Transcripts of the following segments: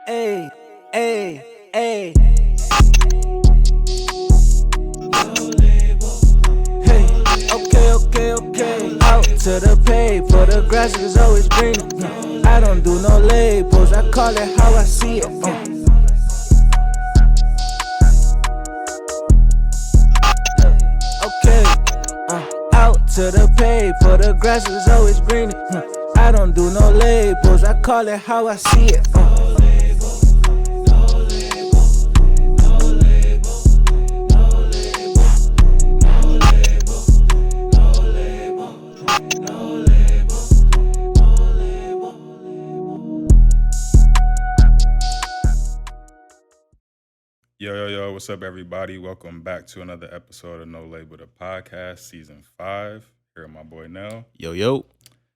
Hey, hey, hey. Hey, okay. Out to the paper, the grass is always greener. I don't do no labels, I call it how I see it. Okay, out to the paper, the grass is always greener. I don't do no labels, I call it how I see it. Yo, what's up, everybody? Welcome back to another episode of No Label the Podcast, Season 5. Here with my boy Nell. Yo.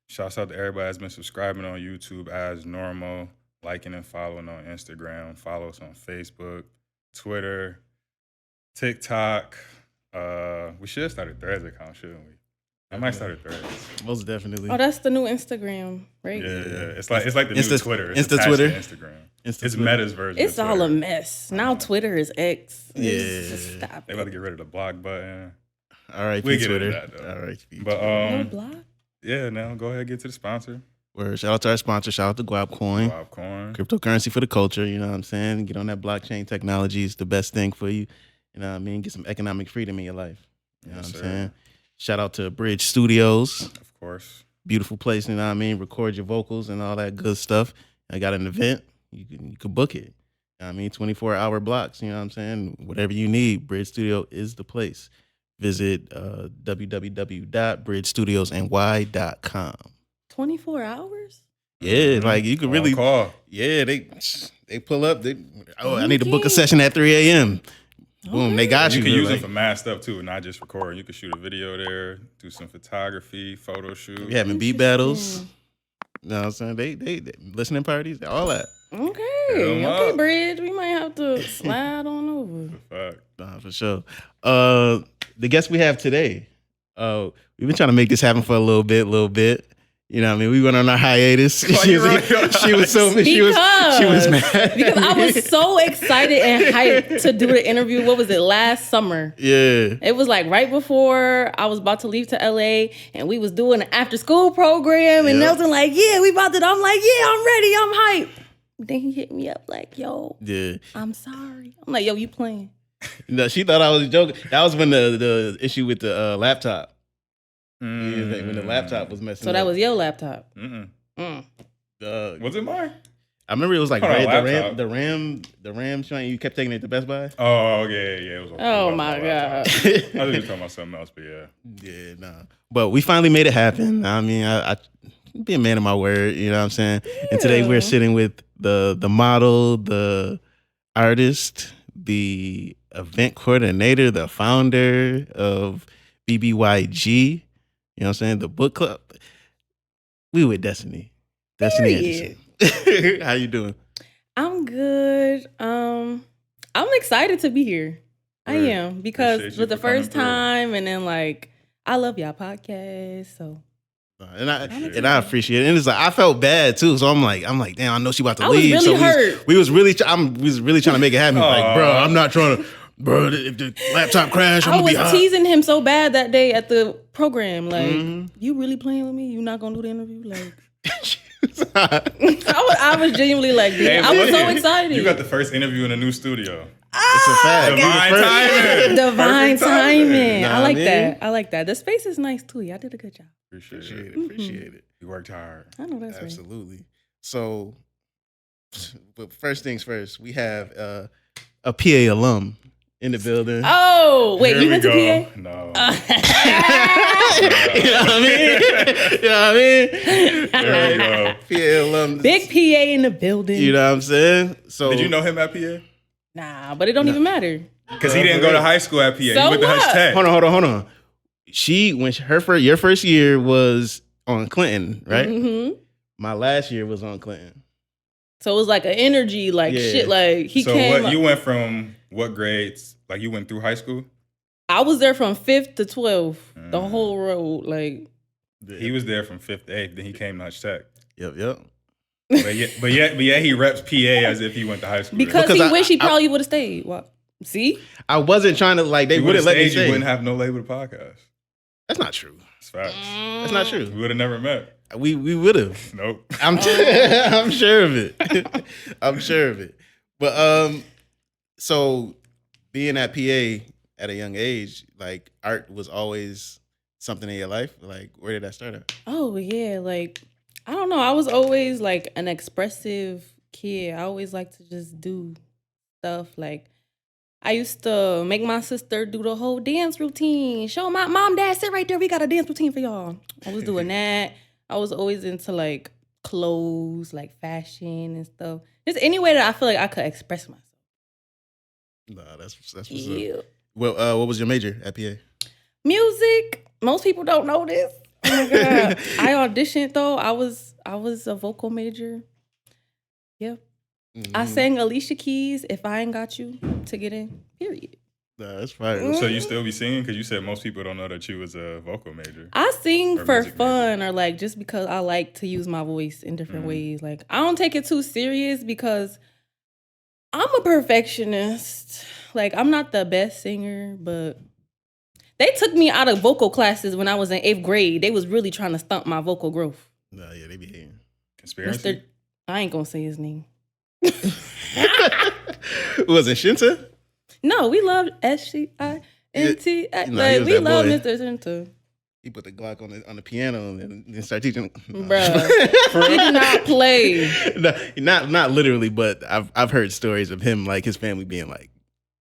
Shouts out to everybody that's been subscribing on YouTube as normal, liking and following on Instagram. Follow us on Facebook, Twitter, TikTok. We should have started Threads account, shouldn't we? I might start a Threads. Most definitely. Oh, that's the new Instagram, right? Yeah. It's like the new Twitter. It's Insta Twitter. Instagram. It's Meta's version. It's of all a Twitter. mess. Now Twitter is X. Yeah. Stop They about to get rid of the block button. All right, We'll get Twitter. into that, though. All right, But No block? yeah, now go ahead and get to the sponsor. Word. Shout out to our sponsor. Shout out to Guap Coin. Popcorn. Cryptocurrency for the culture. You know what I'm saying? Get on that blockchain technology. It's the best thing for you. You know what I mean? Get some economic freedom in your life. You know Yes, what I'm sir. saying? Shout out to Bridge Studios. Of course. Beautiful place. You know what I mean? Record your vocals and all that good stuff. I got an event. You can book it. You know what I mean? 24-hour blocks. You know what I'm saying? Whatever you need, Bridge Studio is the place. Visit www.bridgestudiosny.com. 24 hours? Yeah, like you can really, call. yeah, they pull up. I need to book a session at 3 a.m. Boom, they got you. You can use like, it for mad stuff too, not just recording. You can shoot a video there, do some photography, photo shoot. we having beat battles. You know what I'm saying? They listening parties, all that. Okay, Bridge. We might have to slide on over. Fuck. Nah, for sure. The guest we have today, we've been trying to make this happen for a little bit. You know what I mean? We went on our hiatus. She was mad. Because I was so excited and hyped to do the interview. What was it, last summer? Yeah. It was like right before I was about to leave to LA, and we was doing an after school program, and Nelson like, yeah, we about to. I'm like, yeah, I'm ready, I'm hyped. Then he hit me up like, yo, Yeah. I'm sorry. I'm like, yo, you playing? No, she thought I was joking. That was when the issue with the laptop. Yeah, when the laptop was messing So up. that was your laptop. Mm-mm. Mm. Was it mine? I remember it was like Hold on, the RAM joint. You kept taking it to Best Buy. Oh, yeah. It was Oh my God. I thought you were talking about something else, but yeah. Yeah, nah. But we finally made it happen. I mean, I be a man of my word. You know what I'm saying? Yeah. And today we're sitting with the model, the artist, the event coordinator, the founder of BBYG. You know what I'm saying? The book club. We with Destiny. Destiny Anderson. How you doing? I'm good. I'm excited to be here. I Right. am, because Appreciate you with the for coming first through. time, and then like I love y'all podcast. So And I appreciate it. And it's like I felt bad too. So I'm like, damn, I know she about to I was leave. really so hurt. we was really trying to make it happen. Like, bro, I'm not trying to. Bro, if the laptop crash, I'm I gonna was be hot. teasing him so bad that day at the program. Like, Mm-hmm. you really playing with me? You not gonna do the interview? Like, It's hot. I was genuinely like, dude, Hey, I was look, so excited. You got the first interview in a new studio. It's a fact. Divine You the first. timing. Divine Perfect timing. timing. Nah, I like man. that. I like that. The space is nice too. Y'all did a good job. Appreciate it. You worked hard. I know that's right. Absolutely. So, but first things first, we have a PA alum in the building. Oh, wait, Here you we went to go. PA? No. You know what I mean? You know what I mean? There we go. PA alum. Big PA in the building. You know what I'm saying? So Did you know him at PA? Nah, but it don't even matter. Because he didn't go to high school at PA. He So went to Hutch what? Tech. Hold on. Your first year was on Clinton, right? Mm-hmm. My last year was on Clinton. So it was like an energy, like Yeah. shit. Like he So came. what? You went from what grades? Like you went through high school? I was there from 5th to 12th, the Mm. whole road. Like He was there from 5th to 8th. Then he came to Hutch Tech. Yep. But yet he reps PA as if he went to high school. Because Because he wish he probably would have stayed. What? See? I wasn't trying to like. They He wouldn't let me You stay. wouldn't have no label podcast. That's not true. It's facts. That's not true. We would have never met. We would have. Nope. I'm sure of it. I'm sure of it. But so being at PA at a young age, like art was always something in your life. Like, where did that start at? Oh yeah, like I don't know. I was always like an expressive kid. I always like to just do stuff. Like I used to make my sister do the whole dance routine. Show my mom, dad, sit right there. We got a dance routine for y'all. I was doing that. I was always into like clothes, like fashion and stuff. Just any way that I feel like I could express myself. Nah, that's what's Yeah. up. Well, what was your major at PA? Music. Most people don't know this. Oh my god. I auditioned though. I was a vocal major. Yep. I sang Alicia Keys, If I Ain't Got You, to get in. Period. Nah, that's fine. So you still be singing? Because you said most people don't know that you was a vocal major. I sing Or for music fun or like just because I like to use my voice in different ways. Like I don't take it too serious because I'm a perfectionist. Like I'm not the best singer, but they took me out of vocal classes when I was in 8th grade. They was really trying to stunt my vocal growth. Nah, yeah, they be hating. Conspiracy? I ain't gonna say his name. Was it Shinta? No, we love SCINT. he Like was we that love boy. Mr. Shinta. He put the Glock on the piano and then start teaching. Bruh. He did not play. No, not literally, but I've heard stories of him, like his family being like,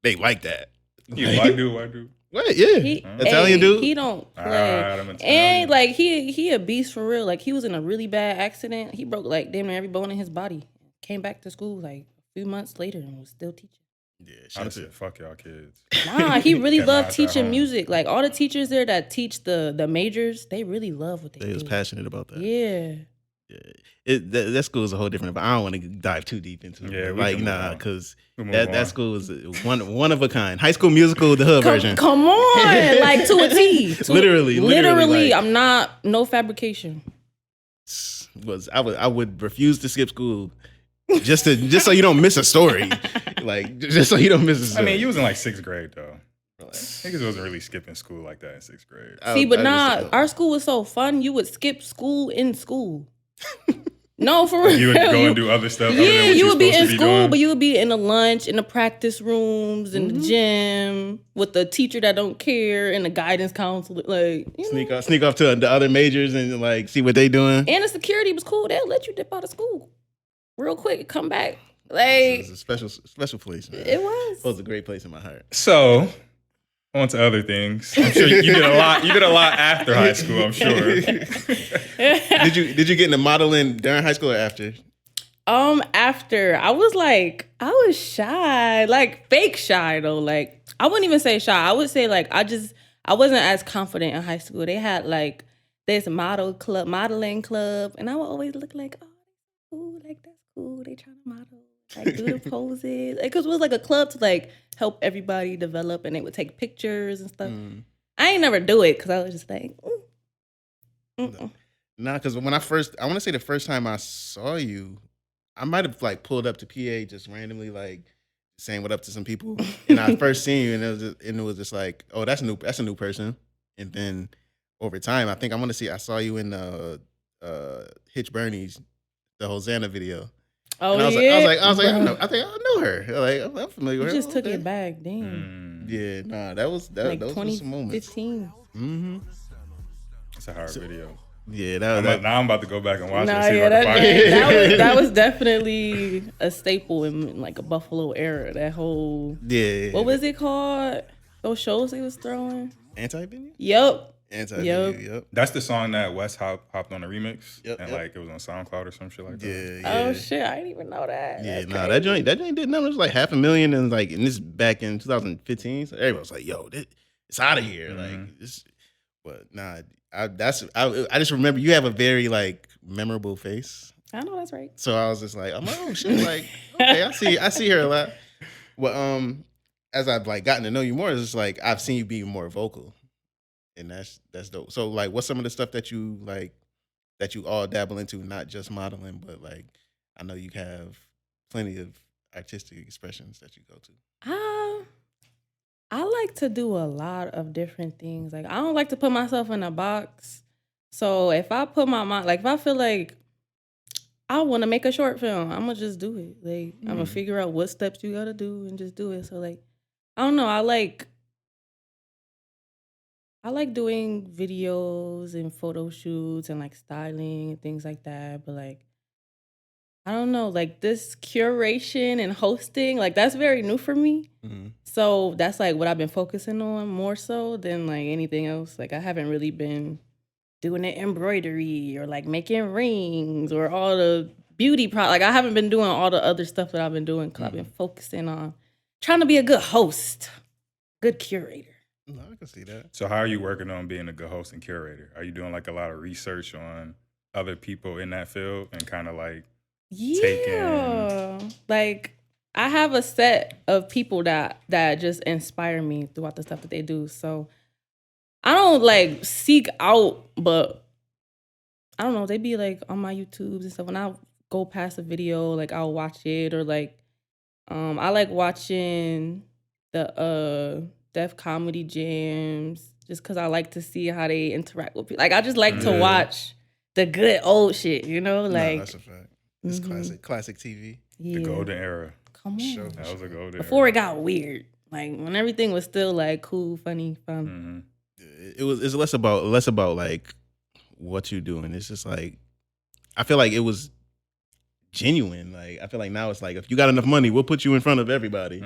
they like that. You white dude. What? Yeah, Italian dude. He don't play. I'm Italian. And like he a beast for real. Like he was in a really bad accident. He broke like damn near every bone in his body. Came back to school like a few months later and was still teaching. Yeah, I just said, fuck y'all kids. Nah, he really Kept loved my ass at teaching home. music. Like all the teachers there that teach the majors, they really love what they They do. was passionate about that. Yeah. That school is a whole different. But I don't want to dive too deep into it. Yeah, we like can move nah, on. because We'll move that on. school is one of a kind. High School Musical, the hood version. Come on, like to a T. Literally, like- I'm not no fabrication. I would refuse to skip school just so you don't miss a story. Like just so you don't miss a I story. mean, you was in like 6th grade though. Niggas wasn't really skipping school like that in 6th grade. See, but our school was so fun. You would skip school in school. No, for real. You would go and do other stuff. other than Yeah, what you would be supposed in to school, doing. but you would be in the lunch, in the practice rooms, in the gym, with the teacher that don't care, and the guidance counselor. Like, you know. sneak off to the other majors and like see what they doing. And the security was cool. They'll let you dip out of school real quick, come back. Like, It's a special place. Man. it was. It was a great place in my heart. So, on to other things. I'm sure you did a lot. You did a lot after high school, I'm sure. Did you get into modeling during high school or after? After I was shy, like fake shy though. Like I wouldn't even say shy. I would say like I wasn't as confident in high school. They had like this modeling club, and I would always look like, oh, that's cool, like that's cool. They trying to model, like do the poses, because it was like a club to like help everybody develop, and they would take pictures and stuff. I ain't never do it because I was just like, Nah, because when I want to say the first time I saw you, I might have like pulled up to PA just randomly, like saying what up to some people, and I first seen you, and it was just like, oh, that's a new person, and then over time, I think I saw you in Hitch Bernie's the Hosanna video. oh And I was yeah. like, I think I know her. Like I'm familiar You with her. just took Okay. it back, damn. Yeah, nah, that was Like those were some moments. 2015. Mm-hmm. It's a hard video. Yeah, Now I'm about to go back and watch it Nah, and see yeah, if I can find it. that was definitely a staple in like a Buffalo era. That whole yeah. what was it called? Those shows they was throwing. Anti-venue? Yup. Anti-venue. Yep. That's the song that West hopped on the remix. Yep, And yep. like it was on SoundCloud or some shit like that. Yeah. Oh shit, I didn't even know that. Yeah, That's nah, crazy. that joint did numbers like 500,000 and like and this back in 2015. So everybody was like, "Yo, it's out of here!" Like this, but nah, I just remember you have a very like memorable face. I know that's right. So I was just like, oh shit, like okay, I see her a lot. Well, as I've like gotten to know you more, it's just like I've seen you be more vocal, and that's dope. So like, what's some of the stuff that you all dabble into, not just modeling, but like I know you have plenty of artistic expressions that you go to. I like to do a lot of different things. Like I don't like to put myself in a box. So if I put my mind, like if I feel like I want to make a short film, I'm gonna just do it. Like I'm gonna figure out what steps you gotta do and just do it. So like I don't know. I like doing videos and photo shoots and like styling and things like that. But like I don't know, like this curation and hosting, like that's very new for me. So that's like what I've been focusing on more so than like anything else. Like I haven't really been doing the embroidery or like making rings or all the beauty like I haven't been doing all the other stuff that I've been doing because I've been focusing on trying to be a good host, good curator. No, I can see that. So how are you working on being a good host and curator? Are you doing like a lot of research on other people in that field and kind of like like I have a set of people that just inspire me throughout the stuff that they do. So I don't like seek out, but I don't know, they be like on my YouTubes and stuff. When I go past a video, like I'll watch it, or like I like watching the Def Comedy Jams just because I like to see how they interact with people. Like I just like to watch the good old shit, you know? Like No, that's a fact. It's classic TV. The golden era. Come on. Sure. That was a golden Before era. it got weird. Like when everything was still like cool, funny, fun. It's less about like what you're doing. It's just like I feel like it was genuine. Like I feel like now it's like if you got enough money, we'll put you in front of everybody.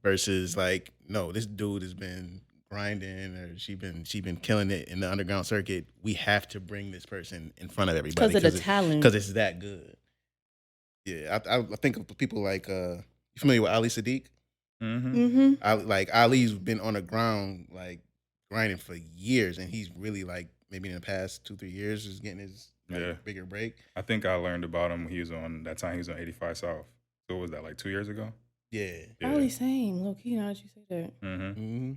Versus like, no, this dude has been grinding or she been killing it in the underground circuit. We have to bring this person in front of everybody Because of the talent. Because it's that good. Yeah, I think of people like you familiar with Ali Sadiq? Ali's been on the ground like grinding for years, and he's really like maybe in the past 2-3 years is getting his bigger break. I think I learned about him when he was on 85 South. So what was that, like 2 years ago? Yeah. Probably same. Low key, now that you say that.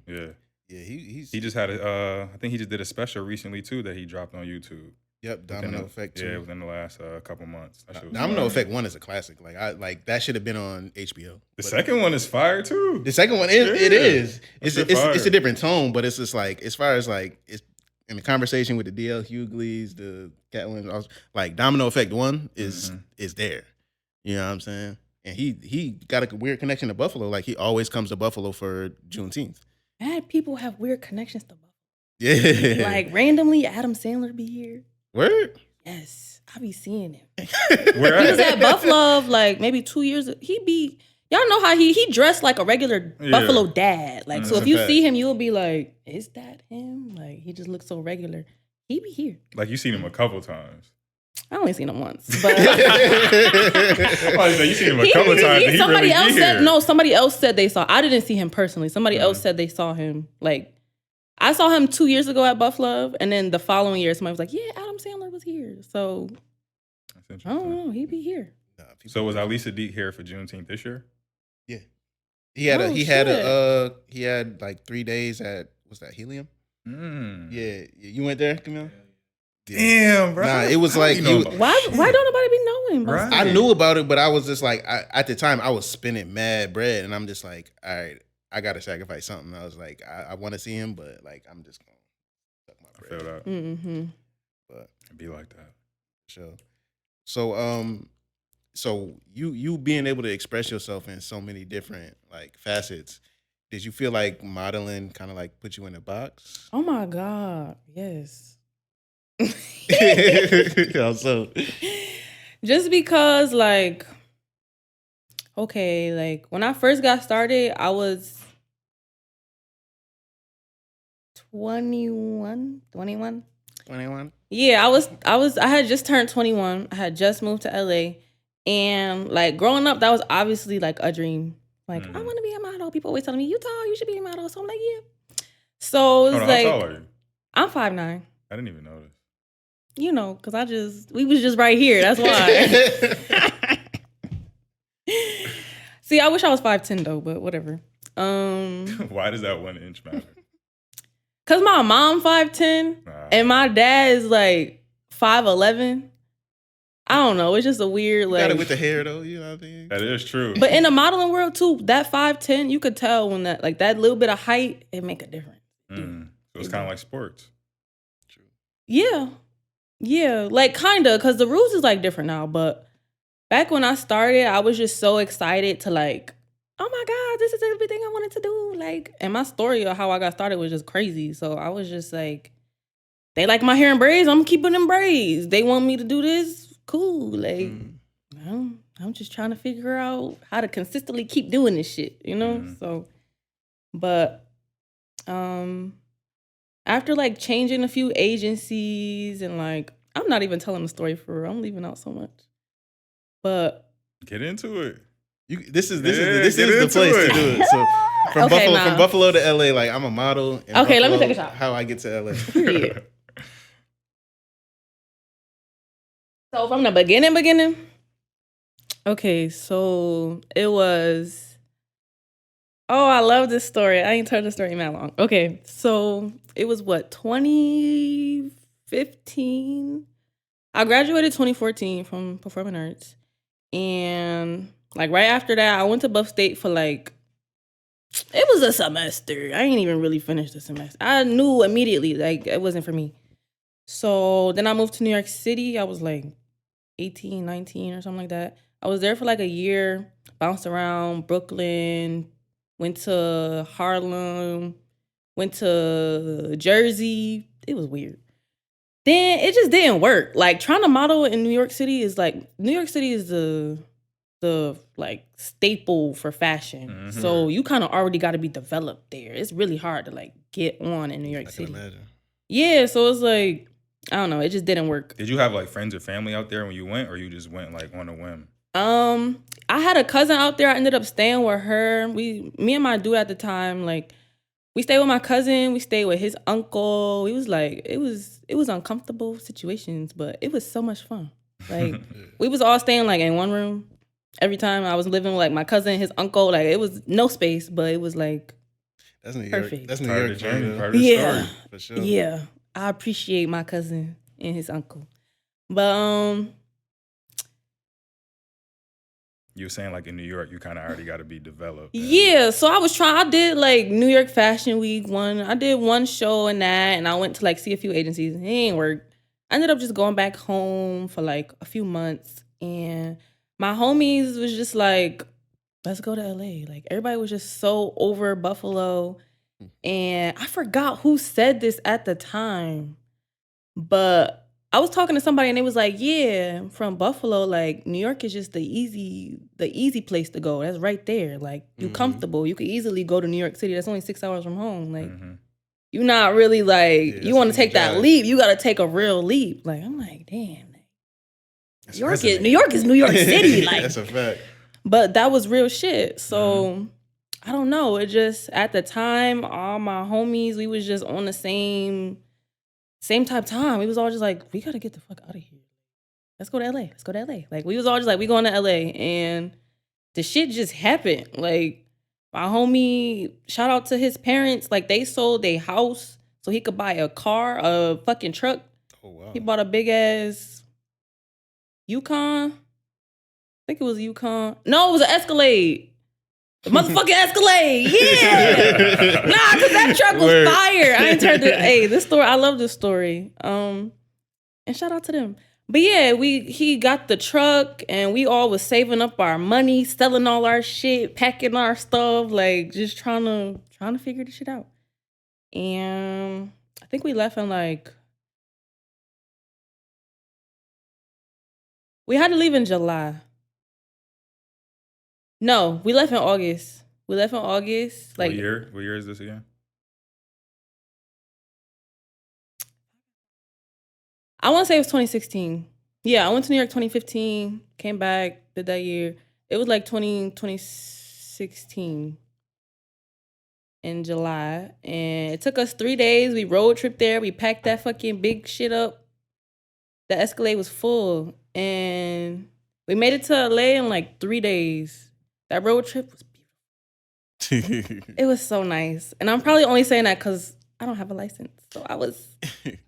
Yeah. Yeah, he just had I think he just did a special recently too that he dropped on YouTube. Yep, Domino Effect 2. Yeah, within the last couple months. Domino Effect 1 is a classic. Like that should have been on HBO. The second one is fire too. The second one it is. It's a different tone, but it's just like as far as like it's in the conversation with the DL Hugleys, the Cat Williams, like Domino Effect 1 is there. You know what I'm saying? And he got a weird connection to Buffalo. Like he always comes to Buffalo for Juneteenth. Bad people have weird connections to Buffalo. Yeah. Like randomly Adam Sandler be here. Word? Yes. I be seeing him. Where He was at Buffalo like maybe 2 years ago. Y'all know how he dressed like a regular Buffalo dad. Like, so if you see him, you'll be like, is that him? Like, he just looks so regular. He be here. Like, you seen him a couple times. I only seen him once. But You seen him a couple times. And somebody else said, here. no, somebody else said they saw. I didn't see him personally. Somebody else said they saw him. Like, I saw him 2 years ago at Buffalo. And then the following year, somebody was like, yeah, Adam Sandler was here. So, That's interesting. I don't know. He be here. So was Ali Sadiq here for Juneteenth this year? Yeah. He had like 3 days at what's that, Helium? Yeah. You went there, Camille? Damn, bro. Nah, it was like Why don't nobody be knowing? Right. I knew about it, but I was just like at the time I was spinning mad bread, and I'm just like, all right, I gotta sacrifice something. I was like, I want to see him, but like I'm just gonna suck my bread. I feel that. But It'd be like that. Sure. So you being able to express yourself in so many different like facets, did you feel like modeling kind of like put you in a box? Oh my God, yes. So just because like, okay, like when I first got started, I was 21. Yeah, I had just turned 21. I had just moved to LA. And like growing up, that was obviously like a dream. Like, I want to be a model. People always telling me, you tall, you should be a model. So I'm like, yeah. So it was like, how tall are you? I'm 5'9". I didn't even notice. You know, because we was just right here. That's why. See, I wish I was 5'10" though, but whatever. Why does that 1 inch matter? Cause my mom 5'10" and my dad is like 5'11". I don't know. It's just a weird like. Got it with the hair though. You know what I mean? That is true. But in the modeling world too, that 5'10", you could tell when that little bit of height, it make a difference. So it's kind of like sports. True. Yeah, like kinda, cause the rules is like different now. But back when I started, I was just so excited to like, oh my God, this is everything I wanted to do. Like, and my story of how I got started was just crazy. So I was just like, they like my hair in braids, I'm keeping them braids. They want me to do this, cool. Like, I'm just trying to figure out how to consistently keep doing this shit, you know? So, but after like changing a few agencies and like, I'm not even telling the story for real. I'm leaving out so much. But get into it. This is the place to do it. So from Buffalo to LA, like I'm a model. Okay, Buffalo, let me take a shot. How I get to LA. Period. So from the beginning. Okay, so it was. Oh, I love this story. I ain't told the story in that long. Okay, so it was what, 2015? I graduated 2014 from performing arts. And like right after that, I went to Buff State for like, it was a semester. I ain't even really finished the semester. I knew immediately like it wasn't for me. So then I moved to New York City. I was like 18, 19 or something like that. I was there for like a year, bounced around Brooklyn, went to Harlem, went to Jersey. It was weird. Then it just didn't work. Like trying to model in New York City is like, New York City is the like staple for fashion. So you kind of already got to be developed there. It's really hard to like get on in New York City. I can imagine. Yeah, so it's like, I don't know, it just didn't work. Did you have like friends or family out there when you went, or you just went like on a whim? I had a cousin out there. I ended up staying with her. Me and my dude at the time, like, we stayed with my cousin. We stayed with his uncle. It was like, it was uncomfortable situations, but it was so much fun. Like, we was all staying like in one room. Every time I was living with like my cousin, his uncle, like it was no space, but it was like that's New York. Perfect. That's New York journey, part of the story. For sure. Yeah, I appreciate my cousin and his uncle. But you were saying like in New York, you kind of already got to be developed. Yeah, so I did like New York Fashion Week one. I did one show and that, and I went to like see a few agencies. It ain't work. I ended up just going back home for like a few months, and my homies was just like, let's go to LA. Like everybody was just so over Buffalo. And I forgot who said this at the time, but I was talking to somebody and they was like, yeah, from Buffalo, like New York is just the easy place to go. That's right there. Like you comfortable. You could easily go to New York City. That's only 6 hours from home. Like you're not really like, you want to take that leap. You got to take a real leap. Like, I'm like, damn. New York is New York City. Like that's a fact. But that was real shit. So I don't know. It just at the time, all my homies, we was just on the same type time. We was all just like, we gotta get the fuck out of here. Let's go to LA. Let's go to LA. Like we was all just like, we going to LA, and the shit just happened. Like my homie, shout out to his parents. Like they sold their house so he could buy a car, a fucking truck. Oh wow. He bought a big ass Yukon. I think it was Yukon. No, it was an Escalade. The motherfucking Escalade. Yeah. Nah, because that truck was fire. I ain't turned it. Hey, this story, I love this story. And shout out to them. But yeah, he got the truck and we all was saving up our money, selling all our shit, packing our stuff, like just trying to figure this shit out. And I think we left in like, we had to leave in July. No, we left in August. Like what year? What year is this again? I want to say it was 2016. Yeah, I went to New York 2015, came back, did that year. It was like 2016 in July. And it took us 3 days. We road tripped there. We packed that fucking big shit up. The Escalade was full. And we made it to LA in like 3 days. That road trip was beautiful. It was so nice. And I'm probably only saying that because I don't have a license. So I was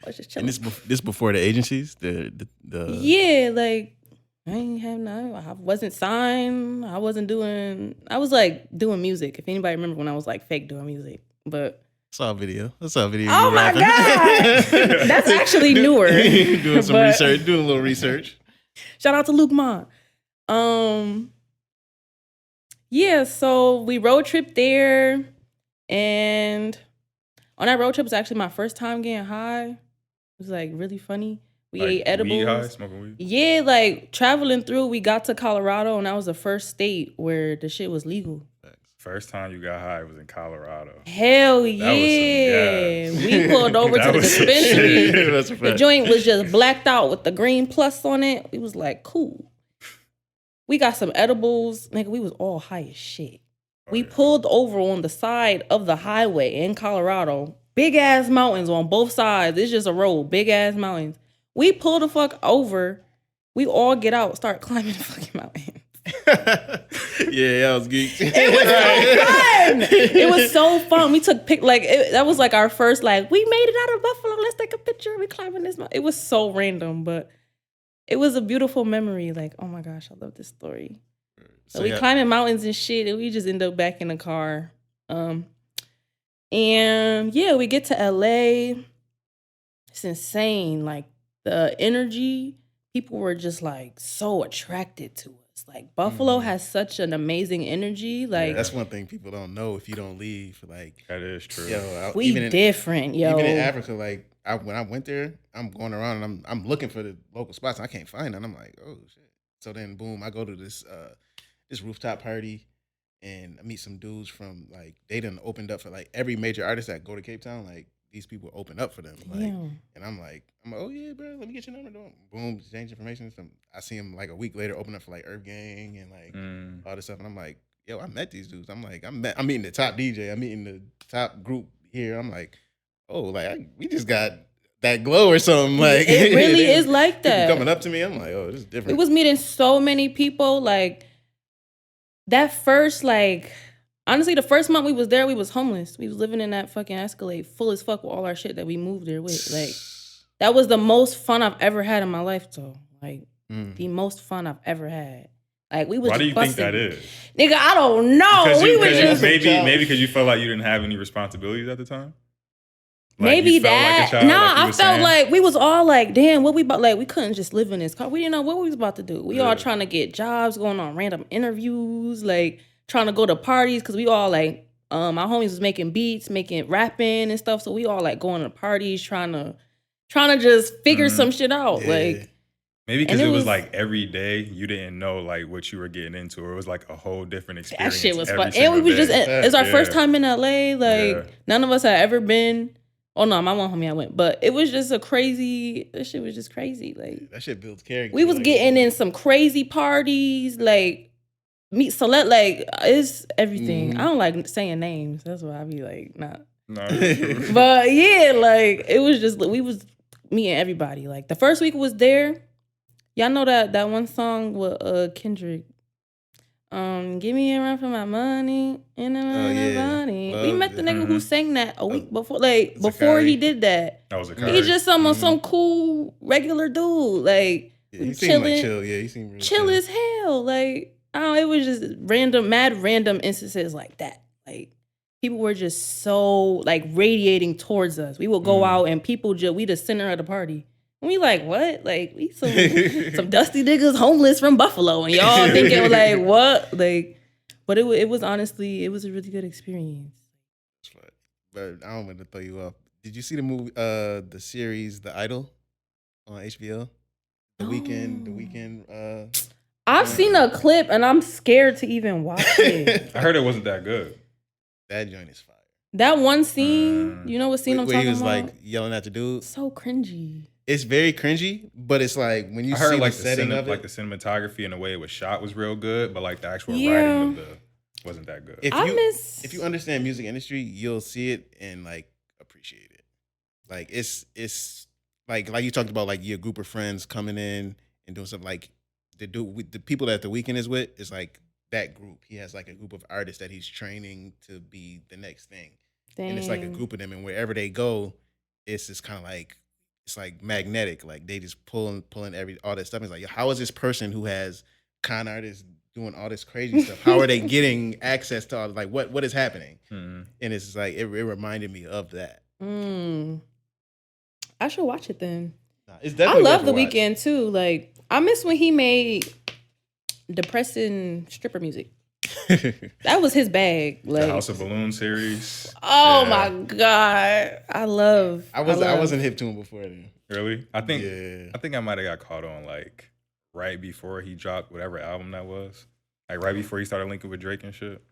just chilling. And this before the agencies? The Yeah, like I ain't have no. I wasn't signed. I was like doing music. If anybody remember when I was like fake doing music, but Saw a video. I saw a video. oh you my rapping. god, that's actually newer. Doing some But- research, doing a little research. Shout out to Luke Mon. Yeah, so we road trip there, and on that road trip was actually my first time getting high. It was like really funny. We Like, ate edibles. Weed high, smoking weed. Yeah, like traveling through, we got to Colorado, and that was the first state where the shit was legal. First time you got high was in Colorado. Hell was some yeah. gas. We pulled over That to the was some dispensary. shit. That's a The fact. joint was just blacked out with the green plus on it. We was like, cool. We got some edibles. Nigga, we was all high as shit. We pulled over on the side of the highway in Colorado. Big ass mountains on both sides. It's just a road. Big ass mountains. We pull the fuck over. We all get out, start climbing the fucking mountain. Yeah, that was geek. It was so fun. We took that was like our first we made it out of Buffalo. Let's take a picture. We climbing this mountain. It was so random, but it was a beautiful memory. Like, oh my gosh, I love this story. So we climbing mountains and shit, and we just end up back in the car. And yeah, we get to LA. It's insane. Like the energy, people were just like so attracted to us. Like Buffalo has such an amazing energy. Like That's one thing people don't know if you don't leave. Like, That is true. we different, yo. Even in Africa, like when I went there, I'm going around and I'm looking for the local spots. And I can't find them. I'm like, oh shit. So then, boom, I go to this rooftop party, and I meet some dudes from like they done opened up for like every major artist that go to Cape Town. Like these people open up for them. Like, and I'm like, oh yeah, bro, let me get your number. Boom, exchange information. I see him like a week later open up for like Earth Gang and like all this stuff, and I'm like, yo, I met these dudes. I'm like, I'm meeting the top DJ. I'm meeting the top group here. I'm like, oh, like we just got that glow or something. Like it really is like that. People coming up to me, I'm like, oh, this is different. We was meeting so many people. Like that first, honestly, the first month we was there, we was homeless. We was living in that fucking Escalade, full as fuck with all our shit that we moved there with. Like that was the most fun I've ever had in my life, though. Like the most fun I've ever had. Like we was. Why do you busting. think that is? Nigga, I don't know. We were just maybe because you felt like you didn't have any responsibilities at the time. Like, maybe you felt that. like a child, Nah, like you I were felt saying? like we was all like, damn, what we about? Like we couldn't just live in this car. We didn't know what we was about to do. We all trying to get jobs, going on random interviews, like trying to go to parties because we all like, our homies was making beats, making rapping and stuff. So we all like going to parties, trying to just figure some shit out. Yeah. Like Maybe because and it it was was- like every day you didn't know like what you were getting into, or it was like a whole different that experience. shit was every fun. And we single was just, day. it's our first Yeah. time in LA. Like Yeah. none of us had ever been. Oh no, my one homie I went, but it was just that shit was just crazy. Like that shit builds character. we was like, getting in some crazy parties, like meet select, like it's everything. I don't like saying names. That's why I be like, nah. No, it's true. But yeah, like it was just we was meeting everybody. Like the first week was there. Y'all know that one song with Kendrick. Give me a run for my money and a run yeah. for money. We Love met the it. nigga who sang that a week before, like before he Zakari. did that. That was a He just some cool regular dude. Like Yeah, he seemed chilling, like chill. Yeah, he seemed real chill as hell. Like it was just random instances like that. Like people were just so like radiating towards us. We would go out and people we the center of the party. And we like, what? Like we some dusty niggas homeless from Buffalo, and y'all thinking like what? Like, but it was honestly, it was a really good experience. But I don't want to throw you off. Did you see the movie, the series, The Idol, on HBO? The weekend. I've seen a clip and I'm scared to even watch it. I heard it wasn't that good. That joint is fire. That one scene, you know what scene I'm Where talking he was about? like yelling at the dude. So cringy. It's very cringy, but it's like when you I heard see like the setting of it. like the cinematography and the way it was shot was real good, but like the actual Yeah. writing of the wasn't that good. If you understand music industry, you'll see it and like appreciate it. Like it's like you talked about, like your group of friends coming in and doing stuff. Like the people that The Weeknd is with is like that group. He has like a group of artists that he's training to be the next thing. Dang. And it's like a group of them, and wherever they go, it's just kind of like it's like magnetic. Like they just pulling all that stuff. It's like, how is this person who has con artists doing all this crazy stuff? How are they getting access to all, like what is happening? And it's like it reminded me of that. I should watch it then. It's I definitely love worth The a watch. Weeknd too. Like I miss when he made depressing stripper music. That was his bag. Like The House of Balloon series. oh Yeah. my god, I wasn't hip to him before then. Really? I think Yeah. I might have got caught on like right before he dropped whatever album that was. Like right before he started linking with Drake and shit.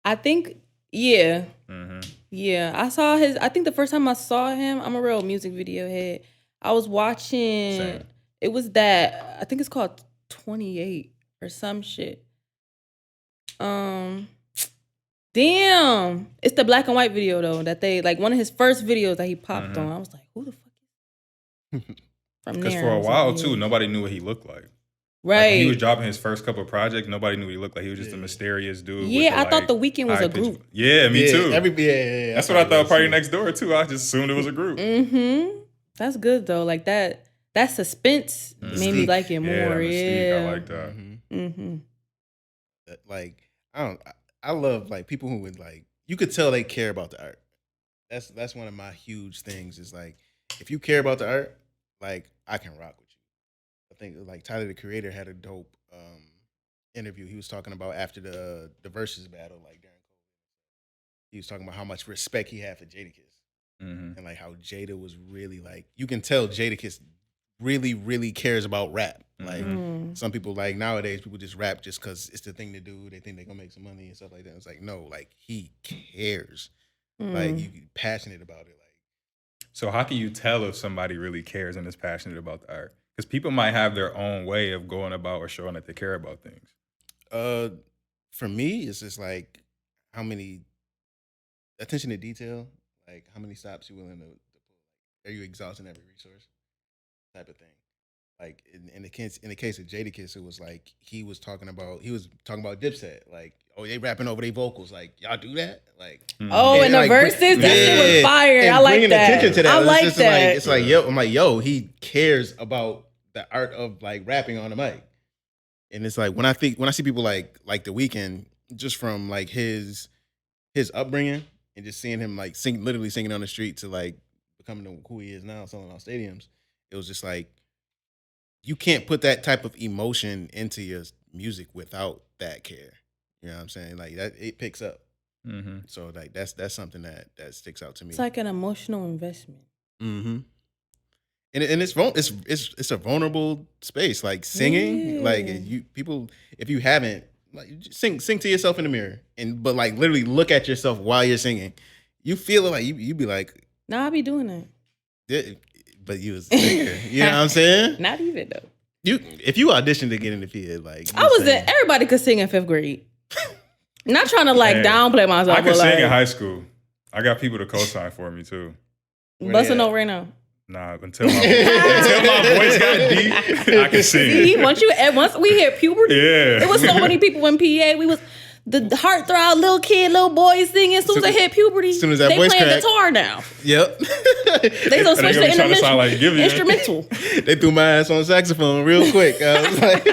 I think yeah. Mm-hmm. Yeah, I saw his. I think the first time I saw him, I'm a real music video head. I was watching. Same. It was that I think it's called 28 or some shit. Damn, it's the black and white video though that they like one of his first videos that he popped on. I was like, who the fuck? From Because there, for I a was while like, too, yeah. nobody knew what he looked like. Right. Like, when he was dropping his first couple of projects, nobody knew what he looked like. He was just a mysterious dude. with Yeah, the, I thought like, The Weeknd was a high-pitched- group. Yeah, me too. Yeah. That's what I thought. Party Next Door too. I just assumed it was a group. That's good though. Like that suspense made me like it more. Yeah, that mystique, Yeah. I like that. Like I love like people who would like, you could tell they care about the art. That's one of my huge things is like, if you care about the art, like I can rock with you. I think like Tyler the Creator had a dope interview. He was talking about after the Versus battle, like during COVID. He was talking about how much respect he had for Jadakiss. And like how Jada was really like, you can tell Jadakiss really, really cares about rap. Like some people like nowadays, people just rap just because it's the thing to do. They think they're gonna make some money and stuff like that. It's like, no, like he cares. Like you passionate about it. Like, So how can you tell if somebody really cares and is passionate about the art? Because people might have their own way of going about or showing that they care about things. for me, it's just like how many attention to detail, like how many stops you willing to pull. Are you exhausting every resource? Type of thing. Like in the case of Jadakiss, it was like he was talking about Dipset. Like, oh, they rapping over their vocals. Like, y'all do that? Like, Oh, and the like, verses, that shit was fire. And I like bringing that. attention to that. I It's like just that. Like, it's like, yo, I'm like, yo, he cares about the art of like rapping on the mic. And it's like when I see people like The Weeknd, just from like his upbringing and just seeing him like literally singing on the street to like becoming who he is now, selling out stadiums, it was just like, you can't put that type of emotion into your music without that care. You know what I'm saying? Like that, it picks up. So like that's something that sticks out to me. It's like an emotional investment. And it's a vulnerable space. Like singing, like if you haven't, like just sing to yourself in the mirror, but like literally look at yourself while you're singing. You feel it, like you be like, Nah, I be doing that. yeah, but you was singer. You know what I'm saying? Not even though. If you auditioned to get in the field, like I was in, everybody could sing in 5th grade. Not trying to like Hey, downplay myself. I could but, sing like, in high school. I got people to co-sign for me too. Bust a note right now. Nah, until my voice got deep, I can sing. See, once we hit puberty, Yeah. it was so many people in PA. We was the heartthrob little kid, little boys singing. As soon as they hit puberty, soon as that they voice playing crack. guitar now. Yep. They so switch gonna to be trying to sound like Gibby. instrumental. They threw my ass on saxophone real quick. I was like,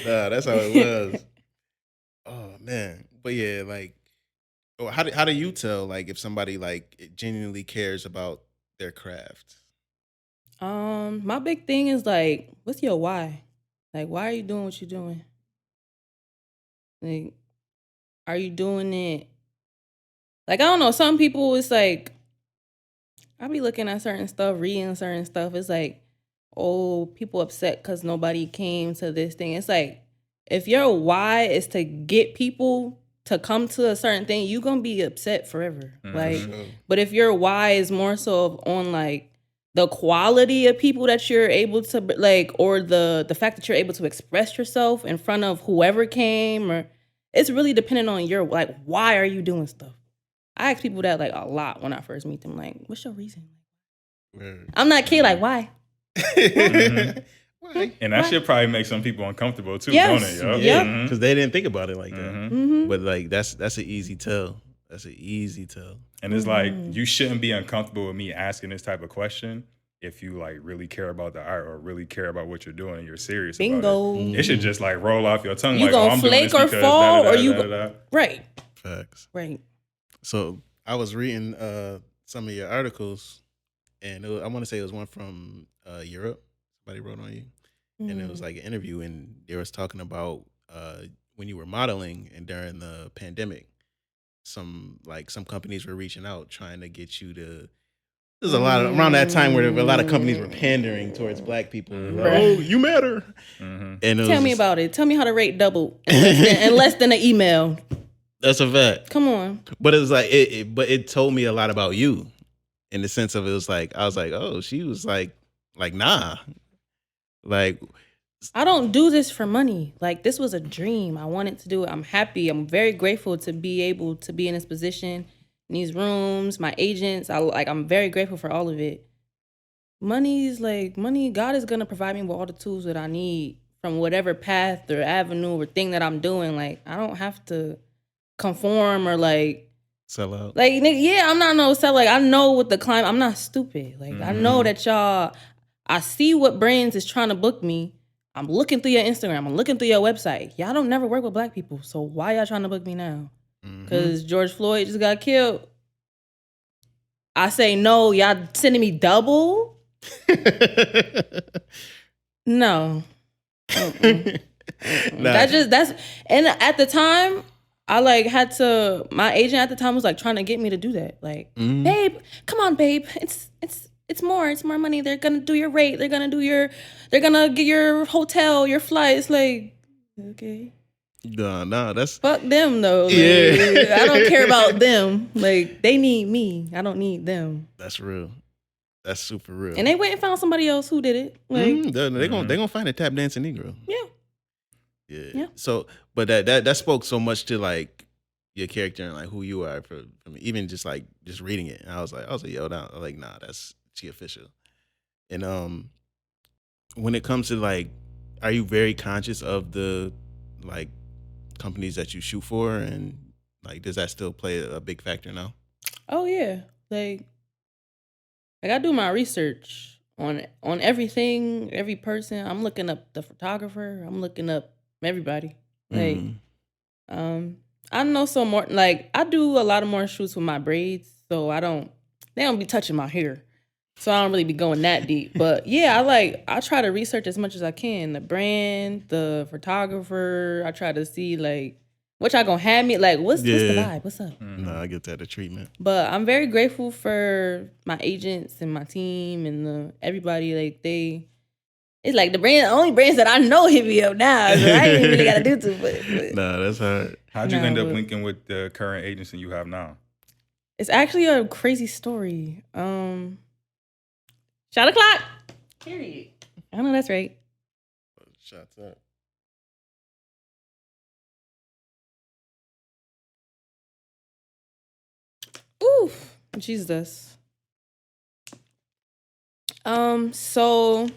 nah, that's how it was. Oh man, but yeah, like, how do you tell like if somebody like genuinely cares about their craft? My big thing is like, what's your why? Like, why are you doing what you're doing? Like, are you doing it? Like, I don't know. Some people, it's like, I be looking at certain stuff, reading certain stuff. It's like, oh, people upset because nobody came to this thing. It's like, if your why is to get people to come to a certain thing, you're going to be upset forever. Like, but if your why is more so on like the quality of people that you're able to like, or the fact that you're able to express yourself in front of whoever came, or it's really dependent on your, like, why are you doing stuff? I ask people that like a lot when I first meet them, like, what's your reason? I'm not kid, like, why? Why? And that shit probably makes some people uncomfortable too, Yes. don't it? Yo? Yep. Mhm. Because they didn't think about it like that. Mm-hmm. But like that's an easy tell. That's an easy tell. And it's like, you shouldn't be uncomfortable with me asking this type of question if you like really care about the art or really care about what you're doing and you're serious about Bingo. it. It should just like roll off your tongue. You like, gonna I'm doing flake this or because fall, or you da-da-da-da-da-da. Right. Facts. Right. So I was reading some of your articles, and I want to say it was one from Europe. Somebody wrote on you, and it was like an interview, and they was talking about when you were modeling and during the pandemic, some companies were reaching out trying to get you to. There's a lot of, around that time where a lot of companies were pandering towards Black people. Like, oh, you matter. And Tell me about it. Tell me how the rate doubled in less than an email. That's a fact. Come on. But it was like but it told me a lot about you, in the sense of it was like I was like, oh, she was like nah, like I don't do this for money. Like, this was a dream. I wanted to do it. I'm happy. I'm very grateful to be able to be in this position, in these rooms, my agents. I'm very grateful for all of it. Money. God is gonna provide me with all the tools that I need from whatever path or avenue or thing that I'm doing. Like, I don't have to conform or like sell out. Like, nigga, yeah, I'm not no sell. Like, I know what the climate. I'm not stupid. Like, I know that y'all. I see what brands is trying to book me. I'm looking through your Instagram. I'm looking through your website. Y'all don't never work with Black people. So why y'all trying to book me now? Because George Floyd just got killed. I say no. Y'all sending me double? No. That's and at the time I my agent at the time was like trying to get me to do that. Like, babe, come on, babe. It's more money. They're gonna do your rate. They're gonna get your hotel, your flights. Like, okay. No, that's fuck them though. Like, yeah. I don't care about them. Like, they need me. I don't need them. That's real. That's super real. And they went and found somebody else who did it. Like, they gonna find a tap dancing Negro. Yeah. So, but that spoke so much to like your character and like who you are for me. Even just reading it, and I was like, yo, nah, that's she official. And when it comes to like, are you very conscious of the like companies that you shoot for, and like does that still play a big factor now? Oh yeah, like I do my research on everything, every person. I'm looking up the photographer. I'm looking up everybody. Like, I know some more. Like, I do a lot of more shoots with my braids, so they don't be touching my hair, so I don't really be going that deep. But yeah, I try to research as much as I can, the brand, the photographer. I try to see like what y'all gonna have me, like what's the vibe, what's up. No, I get that, the treatment. But I'm very grateful for my agents and my team and everybody. Like, it's like the only brands that I know hit me up now, so I ain't really gotta do too much. Nah, that's hard. How'd you end up linking with the current agency you have now? It's actually a crazy story. Shot o'clock. Period. I know that's right. Shots up. Oof, Jesus. So,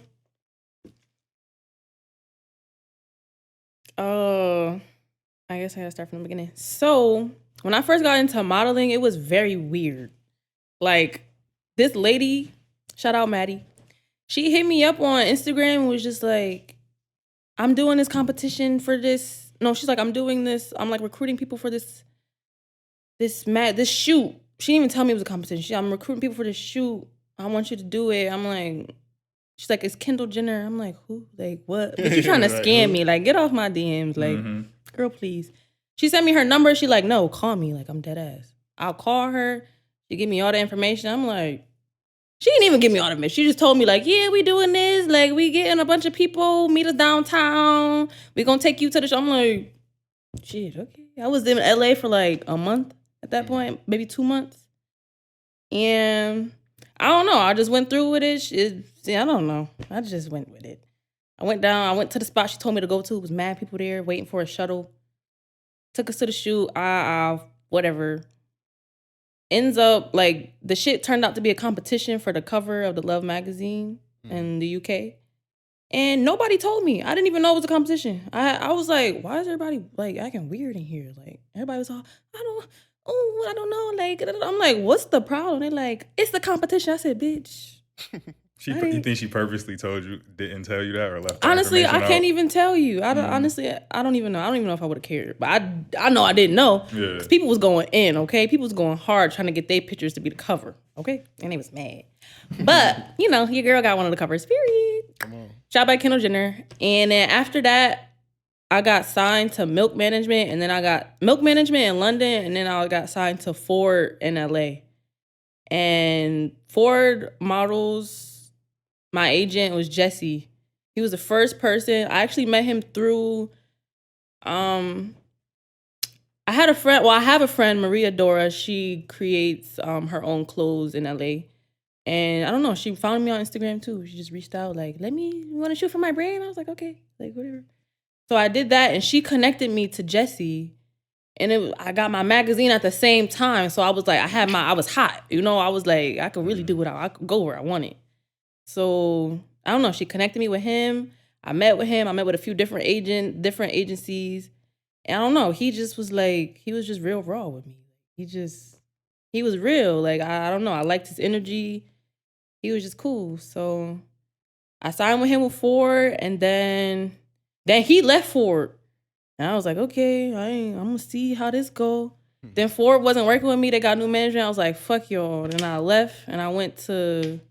I guess I gotta start from the beginning. So, when I first got into modeling, it was very weird. Like, this lady, shout out Maddie, she hit me up on Instagram and was just like, I'm doing this competition for this. No, she's like, I'm doing this. I'm like recruiting people for this shoot. She didn't even tell me it was a competition. I'm recruiting people for this shoot. I want you to do it. I'm like, she's like, it's Kendall Jenner. I'm like, who? Like, what? But you trying to scam me. Like, get off my DMs. Like, girl, please. She sent me her number. She like, no, call me. Like, I'm dead ass. I'll call her. She give me all the information. I'm like, she didn't even give me all the information. She just told me like, yeah, we doing this. Like, we getting a bunch of people. Meet us downtown. We gonna take you to the show. I'm like, shit, okay. I was in LA for like a month at that point, maybe 2 months. And I don't know. I just went through with it. I don't know. I just went with it. I went to the spot she told me to go to. It was mad people there waiting for a shuttle. Took us to the shoot. Whatever. Ends up, like, the shit turned out to be a competition for the cover of the Love magazine in the UK. And nobody told me. I didn't even know it was a competition. I was like, why is everybody, like, acting weird in here? Like, everybody was all, oh, I don't know. Like, I'm like, what's the problem? They're like, it's the competition. I said, bitch. You think she purposely didn't tell you that or left that Honestly, I information can't out? even tell you. I don't. Honestly, I don't even know. I don't even know if I would have cared. But I know I didn't know. Yeah. Because people was going in, okay? People was going hard trying to get their pictures to be the cover, okay? And they was mad. But, you know, your girl got one of the covers, period. Come on. Shot by Kendall Jenner. And then after that, I got signed to Milk Management. And then I got Milk Management in London. And then I got signed to Ford in LA. And Ford Models, my agent was Jesse. He was the first person. I actually met him through, I have a friend, Maria Dora. She creates her own clothes in LA. And I don't know, she found me on Instagram too. She just reached out like, you want to shoot for my brand? I was like, okay, like whatever. So I did that and she connected me to Jesse. And I got my magazine at the same time. So I was like, I was hot. You know, I was like, I could really do what I could go where I wanted. So I don't know. She connected me with him. I met with him. I met with a few different agencies. And I don't know. He just was like, he was just real raw with me. He was real. Like, I don't know. I liked his energy. He was just cool. So I signed with him with Ford. And then he left Ford. And I was like, okay, I'm going to see how this go. Then Ford wasn't working with me. They got new management. I was like, fuck y'all. Then I left and I went to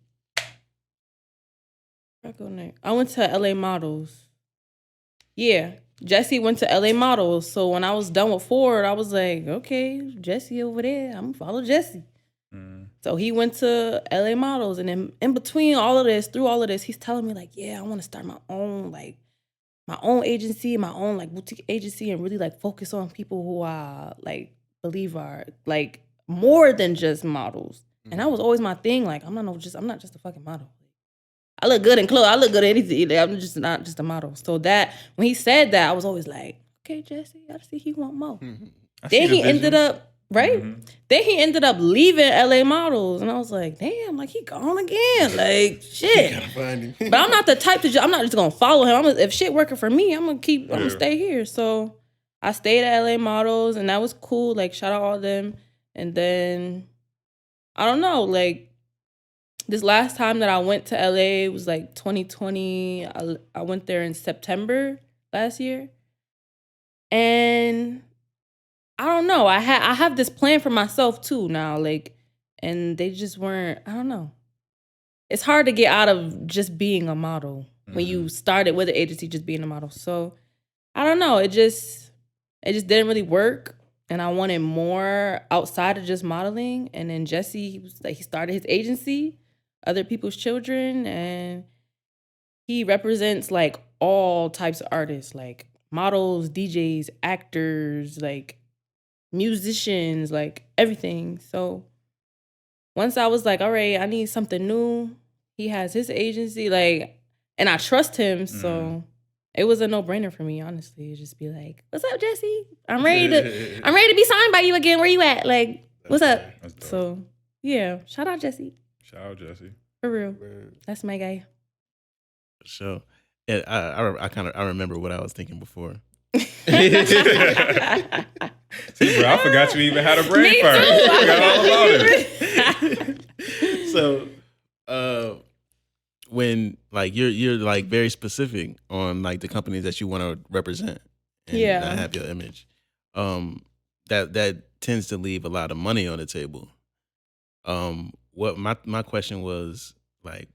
LA Models. Yeah, Jesse went to LA Models. So when I was done with Ford, I was like, okay, Jesse over there. I'm gonna follow Jesse. So he went to LA Models. And then in between all of this, through all of this, he's telling me like, yeah, I want to start my own agency, my own like boutique agency and really like focus on people who I like believe are like more than just models. And that was always my thing. Like, I'm not just a fucking model. I look good in clothes. I look good at anything. I'm just not just a model. So that when he said that, I was always like, okay, Jesse, I see he want more. Then he ended up Then he ended up leaving LA Models, and I was like, damn, like he gone again, like shit. But I'm not the type to. I'm not just gonna follow him. if shit working for me, I'm gonna stay here. So I stayed at LA Models, and that was cool. Like shout out all of them, and then I don't know, like. This last time that I went to LA was like 2020. I went there in September last year. And I don't know. I have this plan for myself too now. Like, and they just weren't, I don't know. It's hard to get out of just being a model when you started with the agency just being a model. So I don't know. It just didn't really work. And I wanted more outside of just modeling. And then Jesse, he started his agency, Other People's Children, and he represents like all types of artists, like models, DJs, actors, like musicians, like everything. So once I was like, all right, I need something new. He has his agency, like, and I trust him. So it was a no-brainer for me, honestly. It'd just be like, what's up, Jesse? I'm ready to be signed by you again. Where you at? Like, what's up? So yeah, shout out Jesse. Shout out Jesse. For real. That's my guy. So yeah, I remember what I was thinking before. See, bro, I forgot you even had a brain Me first. too. I forgot all about it. So when like you're like very specific on like the companies that you want to represent and not have your image, that tends to leave a lot of money on the table. What my question was, like,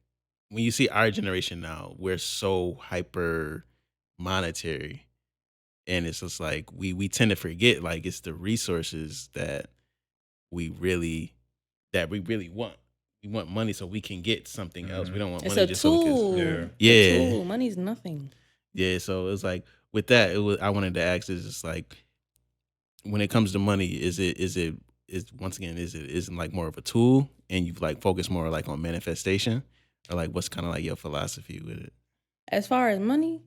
when you see our generation now, we're so hyper monetary, and it's just like we tend to forget like it's the resources that we really want. We want money so we can get something else. We don't want money just so we can. Yeah. Tool. Money's nothing. Yeah. So it was like with that, I wanted to ask is just like, when it comes to money, is once again, is it like more of a tool and you like focus more like on manifestation, or like what's kind of like your philosophy with it? As far as money,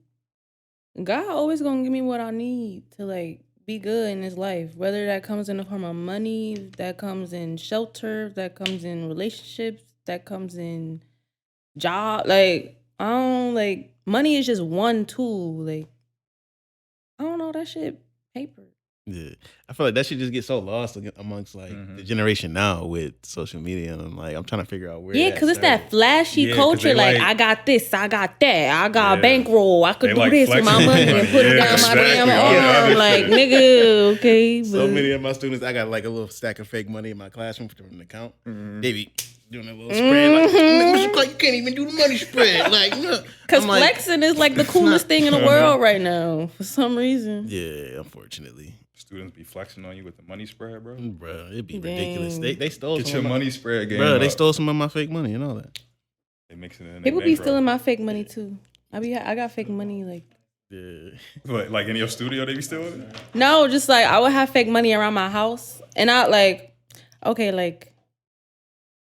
God always gonna give me what I need to like be good in this life. Whether that comes in the form of money, that comes in shelter, that comes in relationships, that comes in job. Like I don't like money is just one tool. Like I don't know, that shit paper. Yeah, I feel like that should just get so lost amongst like the generation now with social media, and I'm trying to figure out where. Yeah, that because it's that started. flashy 'cause culture. they Like, like- I got this, I got that, I got a Yeah. bankroll, I could They do like this with my flexing money money. and put it Yeah, down my damn exactly. All that arm. other Like, shit. nigga, okay. So but- many of my students, I got like a little stack of fake money in my classroom from an account. They be doing a little spread. Like, Mr. Clark, you can't even do the money spread. Like, no. Because I'm like, flexing is like the coolest thing in the world right now for some reason. yeah, unfortunately, Students be flexing on you with the money spread, bro. bro, it'd be Dang. ridiculous. They stole Get some your of my, money spread game. bro. They up. stole some of my fake money and all that. They mix it in. their People be bankroll. stealing my fake money too. I got fake money like. Yeah, But like in your studio, they be stealing it. No, just like I would have fake money around my house, and I like, okay, like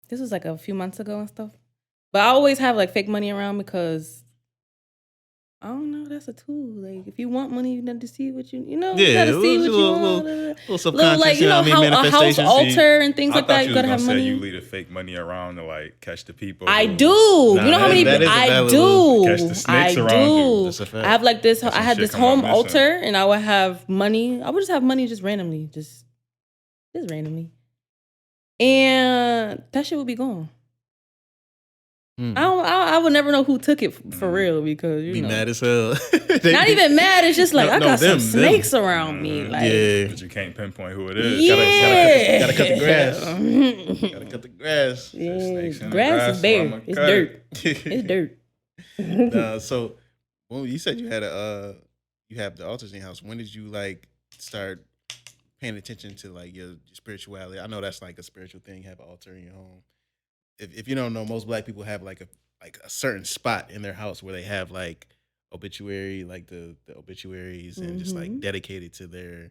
this was like a few months ago and stuff. But I always have like fake money around because I don't know. That's a tool. Like if you want money, you need to see what you know. You yeah. gotta see what you little want. subconscious, Like you know what I mean, how a house manifestations. altar and things I like thought that. you You was gotta gonna have say money. you leave the fake money around to like catch the people. I who- do. Nah, You know how many? that is a I valid do. move. Catch the snakes I around you. do. That's a fact. I have like this. That's I some had shit this come out home missing. altar, and I would have money. I would just have money just randomly, just randomly, and that shit would be gone. Mm. I would never know who took it for real because you Be know. mad as hell. Not even mad. It's just like No, I no, got them, some snakes around me. Mhm. Like, Yeah, But you can't pinpoint who it is. yeah. gotta cut the grass. Gotta cut the grass. Yeah, Snakes in the grass grass, is so bare. I'ma It's cut dirt. it. It's dirt. So, well, you said you had you have the altars in your house. When did you like start paying attention to like your spirituality? I know that's like a spiritual thing. Have an altar in your home. If you don't know, most Black people have like a certain spot in their house where they have like obituary, like the obituaries, and just like dedicated to their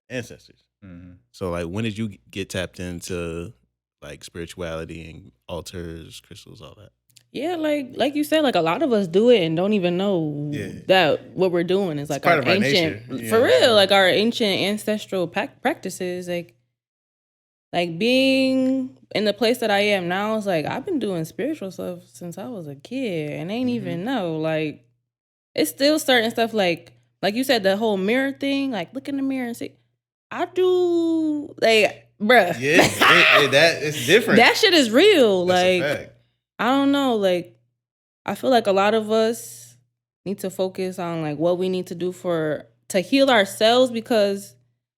ancestors. Mhm. So, like, when did you get tapped into like spirituality and altars, crystals, all that? Yeah, like you said, like a lot of us do it and don't even know Yeah. that what we're doing is like part our of our ancient, nature. for Yeah. real, like our ancient ancestral practices. Like being in the place that I am now is like I've been doing spiritual stuff since I was a kid and ain't even know. Like it's still certain stuff like you said, the whole mirror thing. Like look in the mirror and see. I do like, bruh. Yeah, that it's different. That shit is real. That's a like. fact. I don't know, like I feel like a lot of us need to focus on like what we need to do to heal ourselves because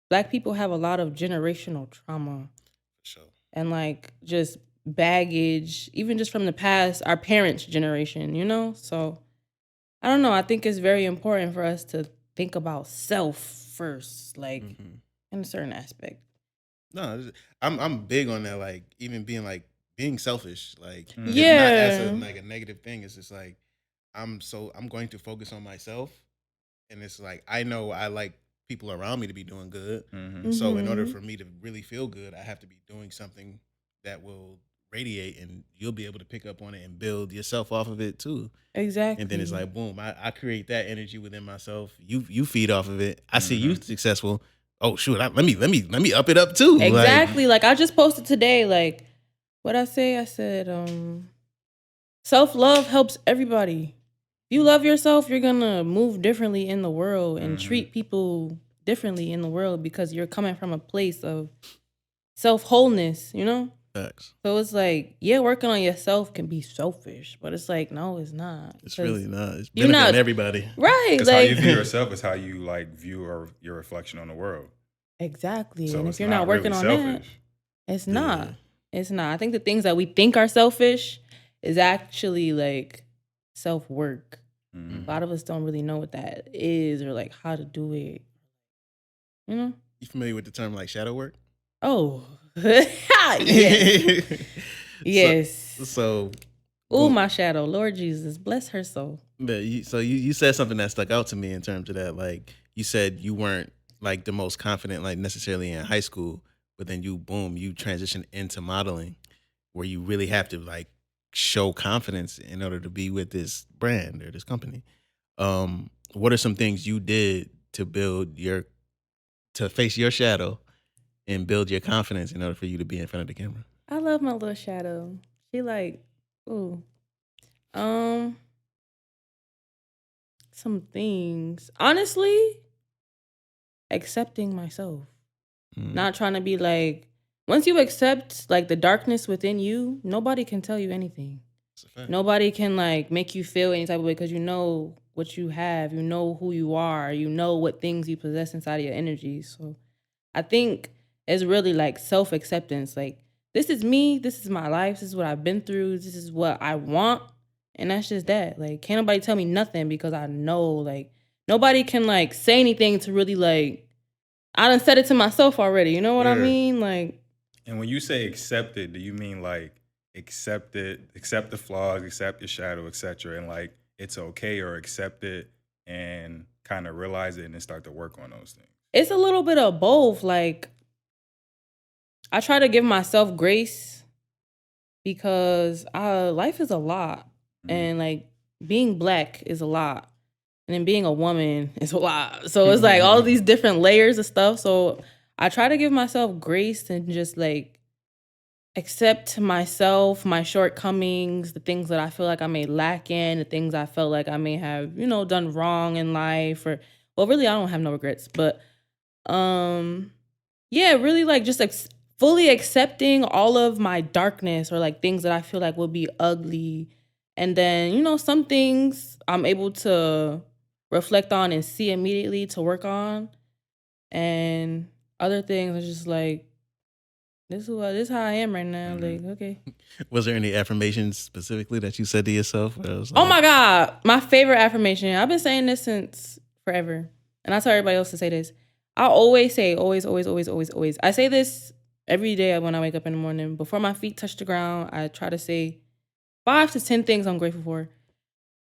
Black people have a lot of generational trauma So, and like just baggage, even just from the past, our parents' generation, you know? So I don't know. I think it's very important for us to think about self first, like in a certain aspect. no, I'm big on that. Like, even being selfish. Like, it's not Yeah. as like a negative thing. It's just like I'm going to focus on myself, and it's like I know I like people around me to be doing good. Mhm. So in order for me to really feel good, I have to be doing something that will radiate, and you'll be able to pick up on it and build yourself off of it too. Exactly. And then it's like, boom, I create that energy within myself. You feed off of it. I see you successful. Oh shoot, let me up it up too. Like, Exactly. Like I just posted today, like what I say? I said, self-love helps everybody. If you love yourself, you're gonna move differently in the world and treat people differently in the world because you're coming from a place of self-wholeness, you know? facts. So it's like, yeah, working on yourself can be selfish, but it's like, no, it's not. It's 'Cause- really not. It's you're benefiting not- everybody. Right. Because how you Like view yourself is how you like view your reflection on the world. exactly. So And it's if you're not working really on selfish. that, it's not. It's not. I think the things that we think are selfish is actually like self-work. Mhm. A lot of us don't really know what that is or like how to do it. You know? You familiar with the term like shadow work? Oh. Yes. Yes. So Ooh, my shadow. Lord Jesus. Bless her soul. but you said something that stuck out to me in terms of that. Like you said you weren't like the most confident like necessarily in high school, but then you transitioned into modeling where you really have to like show confidence in order to be with this brand or this company. What are some things you did to face your shadow and build your confidence in order for you to be in front of the camera? I love my little shadow. She like, ooh. Some things. Honestly, accepting myself. Not trying to be like, once you accept like the darkness within you, nobody can tell you anything. Nobody can like make you feel any type of way because you know what you have, you know who you are, you know what things you possess inside of your energy. So I think it's really like self-acceptance. Like, this is me, this is my life, this is what I've been through, this is what I want. And that's just that. Like, can't nobody tell me nothing because I know, like, nobody can like say anything to really like, I done said it to myself already. You know what I mean? Like, and when you say accept it, do you mean like accept it, accept the flaws, accept your shadow, etc., and like it's okay, or accept it and kind of realize it and then start to work on those things? it's a little bit of both. Like, I try to give myself grace because life is a lot. And like being Black is a lot. And then being a woman is a lot. So it's like all these different layers of stuff. So I try to give myself grace and just like accept myself, my shortcomings, the things that I feel like I may lack in, the things I felt like I may have, you know, done wrong in life. Or, well, really, I don't have no regrets. But yeah, really like just fully accepting all of my darkness or like things that I feel like will be ugly. And then, you know, some things I'm able to reflect on and see immediately to work on. And other things are just like, this is how I am right now. Like, okay. Was there any affirmations specifically that you said to yourself? Oh my God. My favorite affirmation. I've been saying this since forever. And I tell everybody else to say this. I always say, always, always, always, always, always. I say this every day when I wake up in the morning. Before my feet touch the ground, I try to say 5 to 10 things I'm grateful for.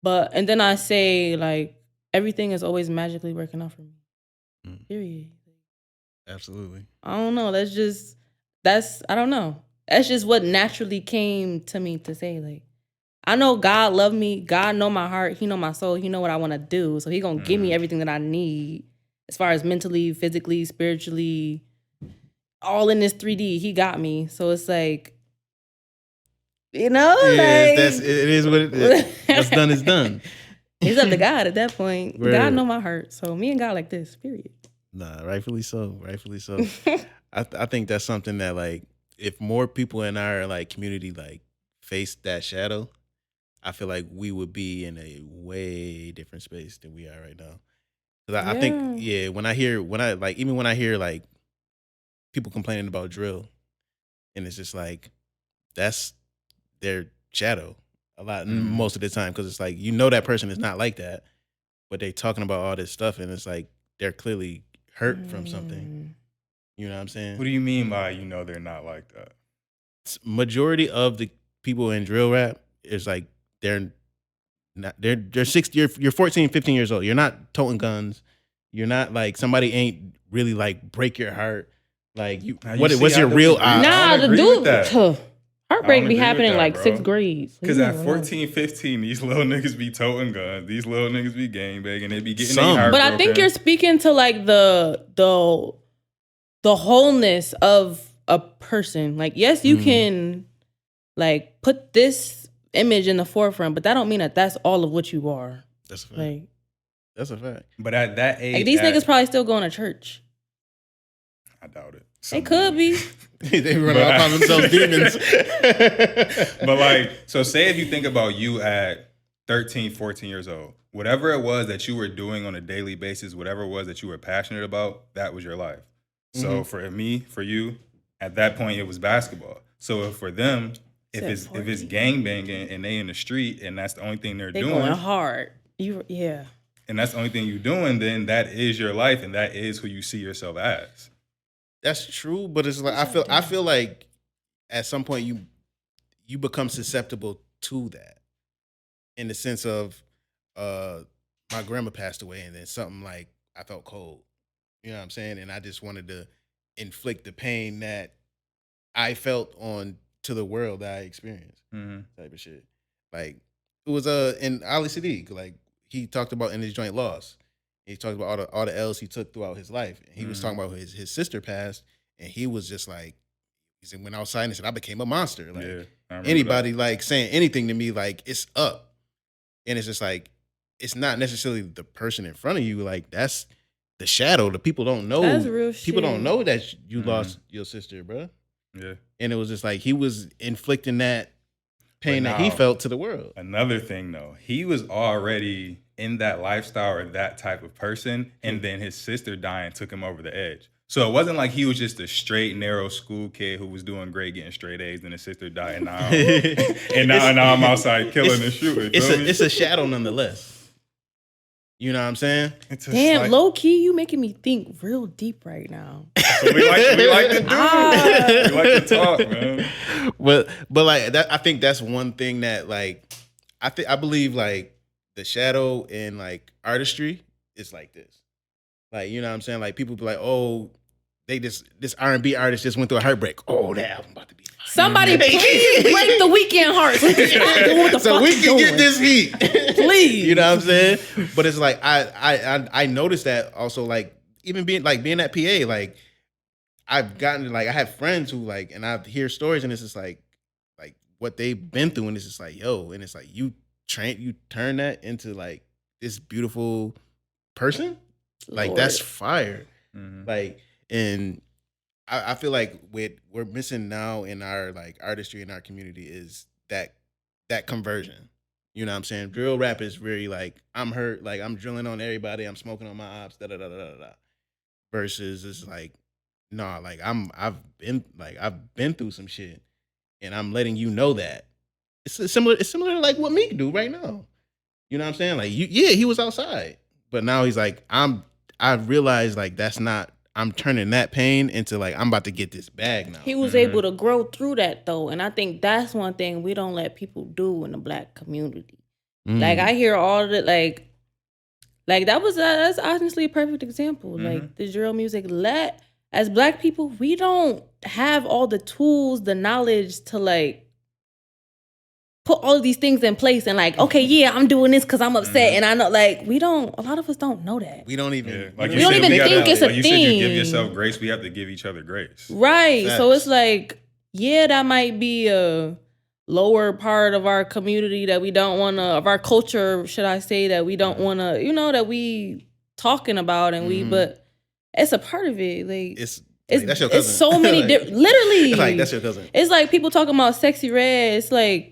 And then I say, like, everything is always magically working out for me. Period. Absolutely. I don't know. I don't know. That's just what naturally came to me to say. Like, I know God love me. God know my heart. He know my soul. He know what I want to do. So he gonna give me everything that I need as far as mentally, physically, spiritually, all in this 3D. He got me. So it's like, you know, it like, is what it is. What's done is done. It's up to God at that point. Right. God know my heart. So me and God like this, period. Nah, rightfully so. Rightfully so. I think that's something that, like, if more people in our like community like face that shadow, I feel like we would be in a way different space than we are right now. 'Cause I think, when I hear like people complaining about drill, and it's just like that's their shadow a lot most of the time, because it's like, you know, that person is not like that, but they talking about all this stuff, and it's like they're clearly hurt from something. You know what I'm saying? What do you mean by, you know, they're not like that? Majority of the people in drill rap is like they're 60. You're 14, 15 years old. You're not toting guns. You're not like, somebody ain't really like break your heart. Like, what's your real odds? Nah, the dude, heartbreak be happening that, like bro. 6th grade. Because at 14, 15, these little niggas be toting guns. These little niggas be gangbanging. They be getting their heart But I broken. think you're speaking to like the wholeness of a person. Like, yes, you can like put this image in the forefront, but that don't mean that that's all of what you are. That's a fact. Like, that's a fact. But at that age, like these niggas probably still going to church. I doubt it. They could be. They run out on themselves demons. But like, so say if you think about you at 13, 14 years old, whatever it was that you were doing on a daily basis, whatever it was that you were passionate about, that was your life. So for me, for you, at that point, it was basketball. So for them, if it's gangbanging and they in the street and that's the only thing they're doing, going hard. And that's the only thing you're doing, then that is your life and that is who you see yourself as. That's true, but it's like I feel like at some point you become susceptible to that, in the sense of my grandma passed away, and then something like I felt cold. You know what I'm saying? And I just wanted to inflict the pain that I felt on to the world that I experienced, type of shit. Like, it was in Ali Sadiq, like he talked about in his joint loss. He talked about all the L's he took throughout his life. And he was talking about his sister passed, and he was just like, he said, went outside and said, I became a monster. Like, anybody like saying anything to me, like, it's up. And it's just like, it's not necessarily the person in front of you. Like, that's the shadow. The people don't know. That's real People shit. don't know that you lost your sister, bro. Yeah. And it was just like he was inflicting that pain But that he now- felt to the world. Another thing though, he was already in that lifestyle or that type of person, and then his sister dying took him over the edge. So it wasn't like he was just a straight, narrow school kid who was doing great, getting straight A's, and his sister died, and now I'm outside killing and shooting. It's a shadow nonetheless. You know what I'm saying? Damn, low key, you making me think real deep right now. We like to do. We like to talk, man. But like that, I think that's one thing that like I believe like the shadow in like artistry is like this. Like, you know what I'm saying? Like people be like, oh, this R&B artist just went through a heartbreak. Oh, that album about to be fire. Somebody please break the Weekend heart. So we can get this heat. Please. You know what I'm saying? But it's like I noticed that also, like even being at PA, like I've gotten like I have friends who like, and I hear stories, and it's just like what they've been through, and it's just like, yo, and it's like you turn that into like this beautiful person. Like Lord. that's fire. Mhm. Like, and I feel like we're missing now in our like artistry in our community is that conversion. You know what I'm saying? Drill rap is very like I'm hurt, like I'm drilling on everybody, I'm smoking on my ops, da da da da da da. Versus it's like, nah, like I've been through some shit, and I'm letting you know that. It's similar to like what Meek do right now. You know what I'm saying? Like he was outside, but now he's like I realized like that's not. I'm turning that pain into like I'm about to get this bag now. He was able to grow through that though, and I think that's one thing we don't let people do in the Black community. Like I hear all the like that's honestly a perfect example. Like the drill music. As Black people, we don't have all the tools, the knowledge to like put all of these things in place and like, okay, yeah, I'm doing this because I'm upset, and I know like a lot of us don't know that. We don't even. Yeah. Like We don't even think it's a like you said, you give thing. yourself grace. We have to give each other grace. Right. So Facts. it's like, yeah, that might be a lower part of our community that we don't want to, of our culture, should I say, that we don't want to, that we talking about, and but it's a part of it. Like It's that's your cousin. It's so many literally. It's like that's your cousin. It's like people talking about Sexy Red. It's like,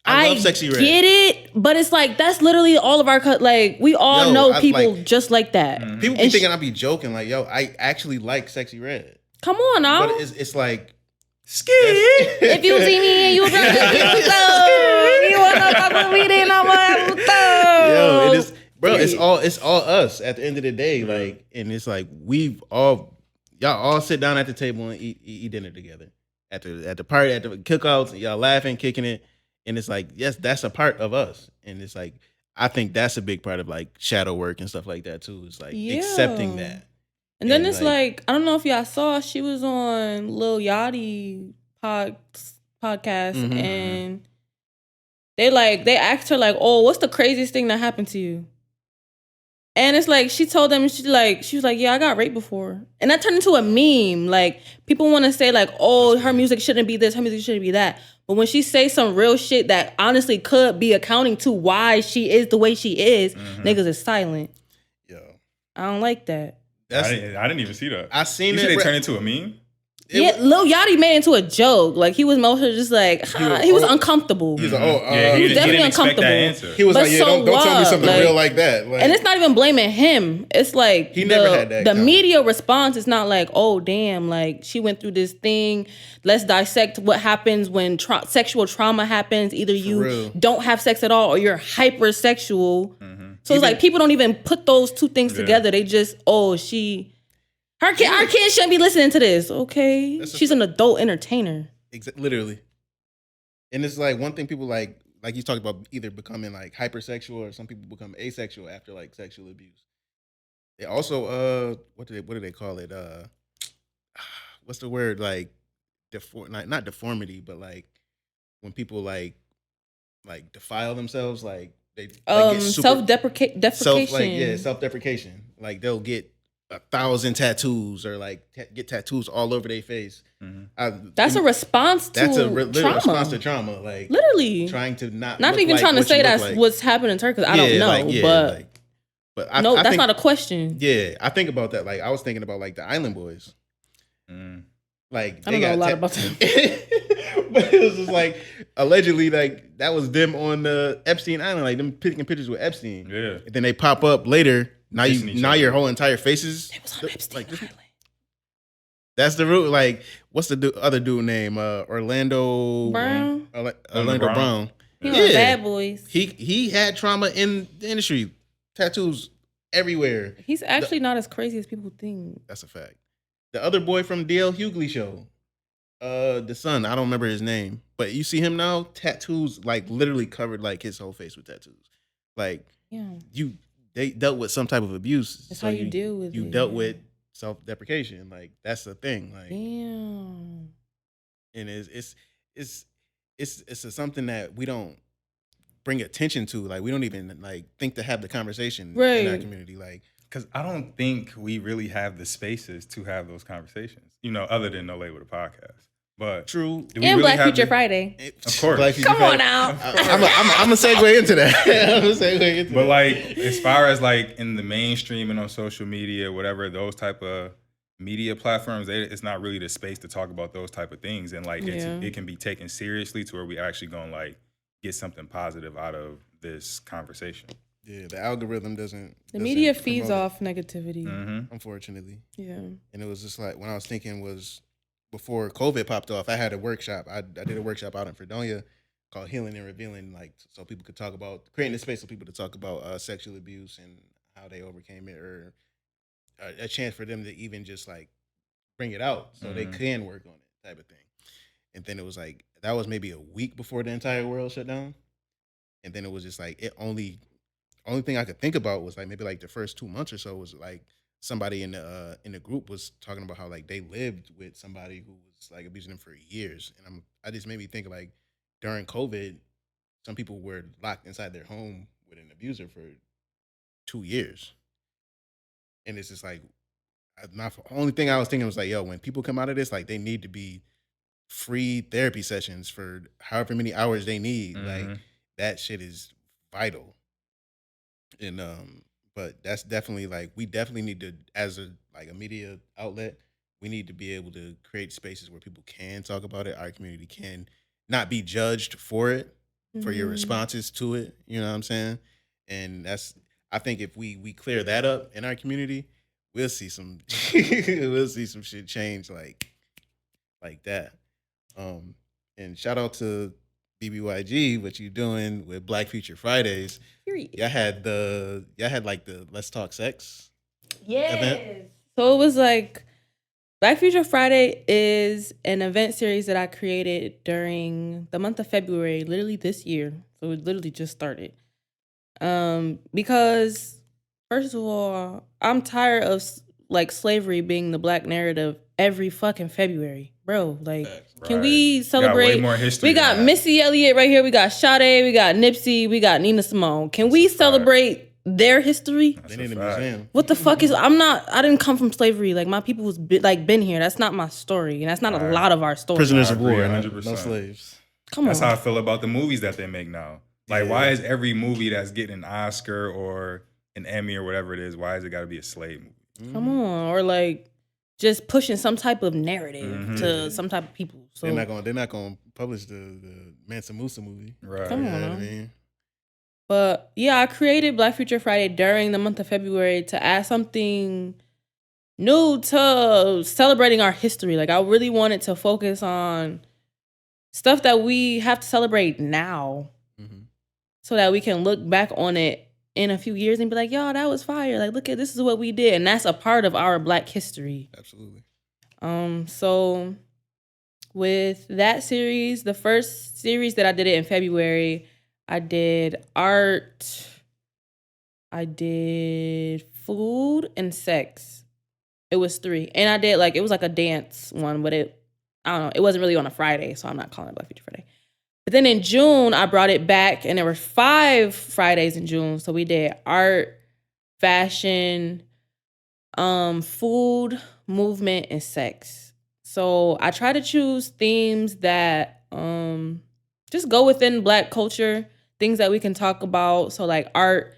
I love Sexy Red. Get it, but it's like that's literally all of our like we all know people just like that. People be thinking I be joking, like, yo, I actually like Sexy Red. Come on now. But it's like If you see me and you drunk, you wanna fuck with me, then I'm gonna yo, it is, bro. It's all us at the end of the day, like, and it's like y'all all sit down at the table and eat dinner together at the party, at the cookouts, and y'all laughing, kicking it, and it's like, yes, that's a part of us, and it's like I think that's a big part of like shadow work and stuff like that too. It's like accepting that. And then it's like, I don't know if y'all saw, she was on Lil Yachty podcast, and they asked her like, oh, what's the craziest thing that happened to you? And it's like, she told them, she was like, yeah, I got raped before. And that turned into a meme. Like, people want to say like, oh, her music shouldn't be this, her music shouldn't be that. But when she say some real shit that honestly could be accounting to why she is the way she is, niggas is silent. Yo, I don't like that. I didn't even see that. I seen you it. said they turned into a meme? Yeah, Lil Yachty made it into a joke. Like, he was mostly just like, he was uncomfortable. He was like, he was definitely uncomfortable. He was But like, yeah, so don't tell me what? something Like, real like that. Like, and it's not even blaming him. It's like He never had that the comment. media response is not like, oh, damn, like, she went through this thing. Let's dissect what happens when sexual trauma happens. Either you real. don't have sex at all or you're hypersexual. So it's like people don't even put those two things together. They just, our kid shouldn't be listening to this. Okay, she's an adult entertainer. Literally. And it's like one thing people like you talked about either becoming like hypersexual or some people become asexual after like sexual abuse. They also what do they call it? What's the word? Like not deformity, but like when people like defile themselves, like they get Self-deprecation. self-deprecation. Like they'll get 1,000 tattoos or like get tattoos all over their face. That's a response to trauma. Response to trauma. Like literally trying to not even like trying to what say you look that's like. what's happening to her because I don't know, but But No, I that's think, not a question. Yeah, I think about that. Like I was thinking about like the Island Boys. Like I don't know a lot about them. But it was just like allegedly like that was them on the Epstein Island, like them taking pictures with Epstein. Yeah. And then they pop up later. Now Kissing each now other. your whole entire faces. It was on Epstein like, Island. that's the root. Like, what's the other dude name? Orlando Brown? Orlando Brown. He was Bad Boys. He had trauma in the industry, tattoos everywhere. He's actually not as crazy as people think. That's a fact. The other boy from DL Hughley show, the son, I don't remember his name, but you see him now, tattoos like literally covered like his whole face with tattoos. Like they dealt with some type of abuse. That's how you deal with you it. dealt with self-deprecation. Like that's the thing. Like Damn. and it's something that we don't bring attention to. Like we don't even like think to have the conversation in our community. Like because I don't think we really have the spaces to have those conversations, other than No Label the podcast. But true. do we And really Black have Future the- Friday. Of course. Come on now. I'm gonna segue into that. But like, as far as like in the mainstream and on social media, whatever, those type of media platforms, it's not really the space to talk about those type of things. And like, it can be taken seriously to where we actually gonna like get something positive out of this conversation. Yeah, the algorithm doesn't. The media feeds off negativity. Unfortunately. Yeah. And it was just like, when I was thinking was, before COVID popped off, I had a workshop. I did a workshop out in Fredonia called Healing and Revealing, like so people could talk about, creating a space for people to talk about sexual abuse and how they overcame it, or a chance for them to even just like bring it out so they can work on it, type of thing. And then it was like, that was maybe a week before the entire world shut down. And then it was just like, only thing I could think about was like maybe like the first 2 months or so was like somebody in the group was talking about how like they lived with somebody who was like abusing them for years. And I just made me think like during COVID, some people were locked inside their home with an abuser for 2 years. And it's just like, my only thing I was thinking was like, yo, when people come out of this, like they need to be free therapy sessions for however many hours they need. Like that shit is vital. And but that's definitely like, we definitely need to, as a media outlet, we need to be able to create spaces where people can talk about it. Our community can not be judged for it, for your responses to it. You know what I'm saying? And I think if we clear that up in our community, we'll see some shit change like that. And shout out to BBYG, what you doing with Black Future Fridays. Y'all had like the Let's Talk Sex event. So it was like, Black Future Friday is an event series that I created during the month of February, literally this year. So it literally just started. Because first of all, I'm tired of like slavery being the Black narrative every fucking February. Bro, like, can we celebrate? Way more history We got than that. Missy Elliott right here. We got Sade. We got Nipsey. We got Nina Simone. Can we celebrate their history? They need a museum. What the fuck is? I didn't come from slavery. Like, my people was been here. That's not my story, and that's not a lot of our story. Prisoners I of agree, war, 100%. no slaves. Come That's on. how I feel about the movies that they make now. Like, why is every movie that's getting an Oscar or an Emmy or whatever it is, why is it got to be a slave movie? Come on, or like just pushing some type of narrative to some type of people. So They're not gonna publish the Mansa Musa movie. Right. Come You know on. what I mean? But yeah, I created Black Future Friday during the month of February to add something new to celebrating our history. Like, I really wanted to focus on stuff that we have to celebrate now so that we can look back on it in a few years and be like, yo, that was fire. Like, look at, this is what we did. And that's a part of our Black history. Absolutely. So with that series, the first series that I did it in February, I did art, I did food and sex. It was 3. And I did like, it was like a dance one, but I don't know, it wasn't really on a Friday, so I'm not calling it Black Future Friday. But then in June, I brought it back, and there were 5 Fridays in June. So we did art, fashion, food, movement, and sex. So I try to choose themes that just go within Black culture, things that we can talk about. So like art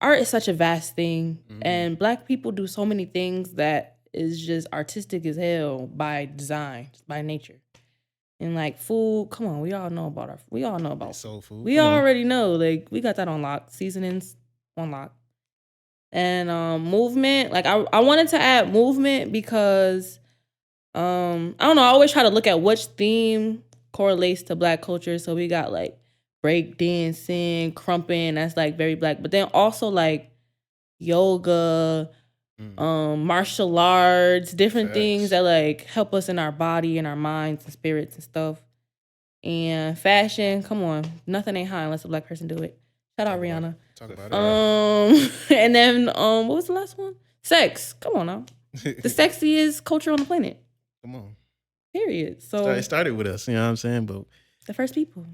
art is such a vast thing, and Black people do so many things that is just artistic as hell by design, by nature. And like food, come on, we all know about soul food. We already know, like we got that on lock. Seasonings on lock. And movement, like I wanted to add movement because I don't know, I always try to look at which theme correlates to Black culture. So we got like break dancing, crumping, that's like very Black, but then also like yoga, martial arts, different things that like help us in our body and our minds and spirits and stuff. And fashion, come on, nothing ain't high unless a Black person do it. Shout out Rihanna. Talk about it. And then what was the last one? Sex. Come on now. The sexiest culture on the planet. Come on. Period. So It started with us, you know what I'm saying? But the first people.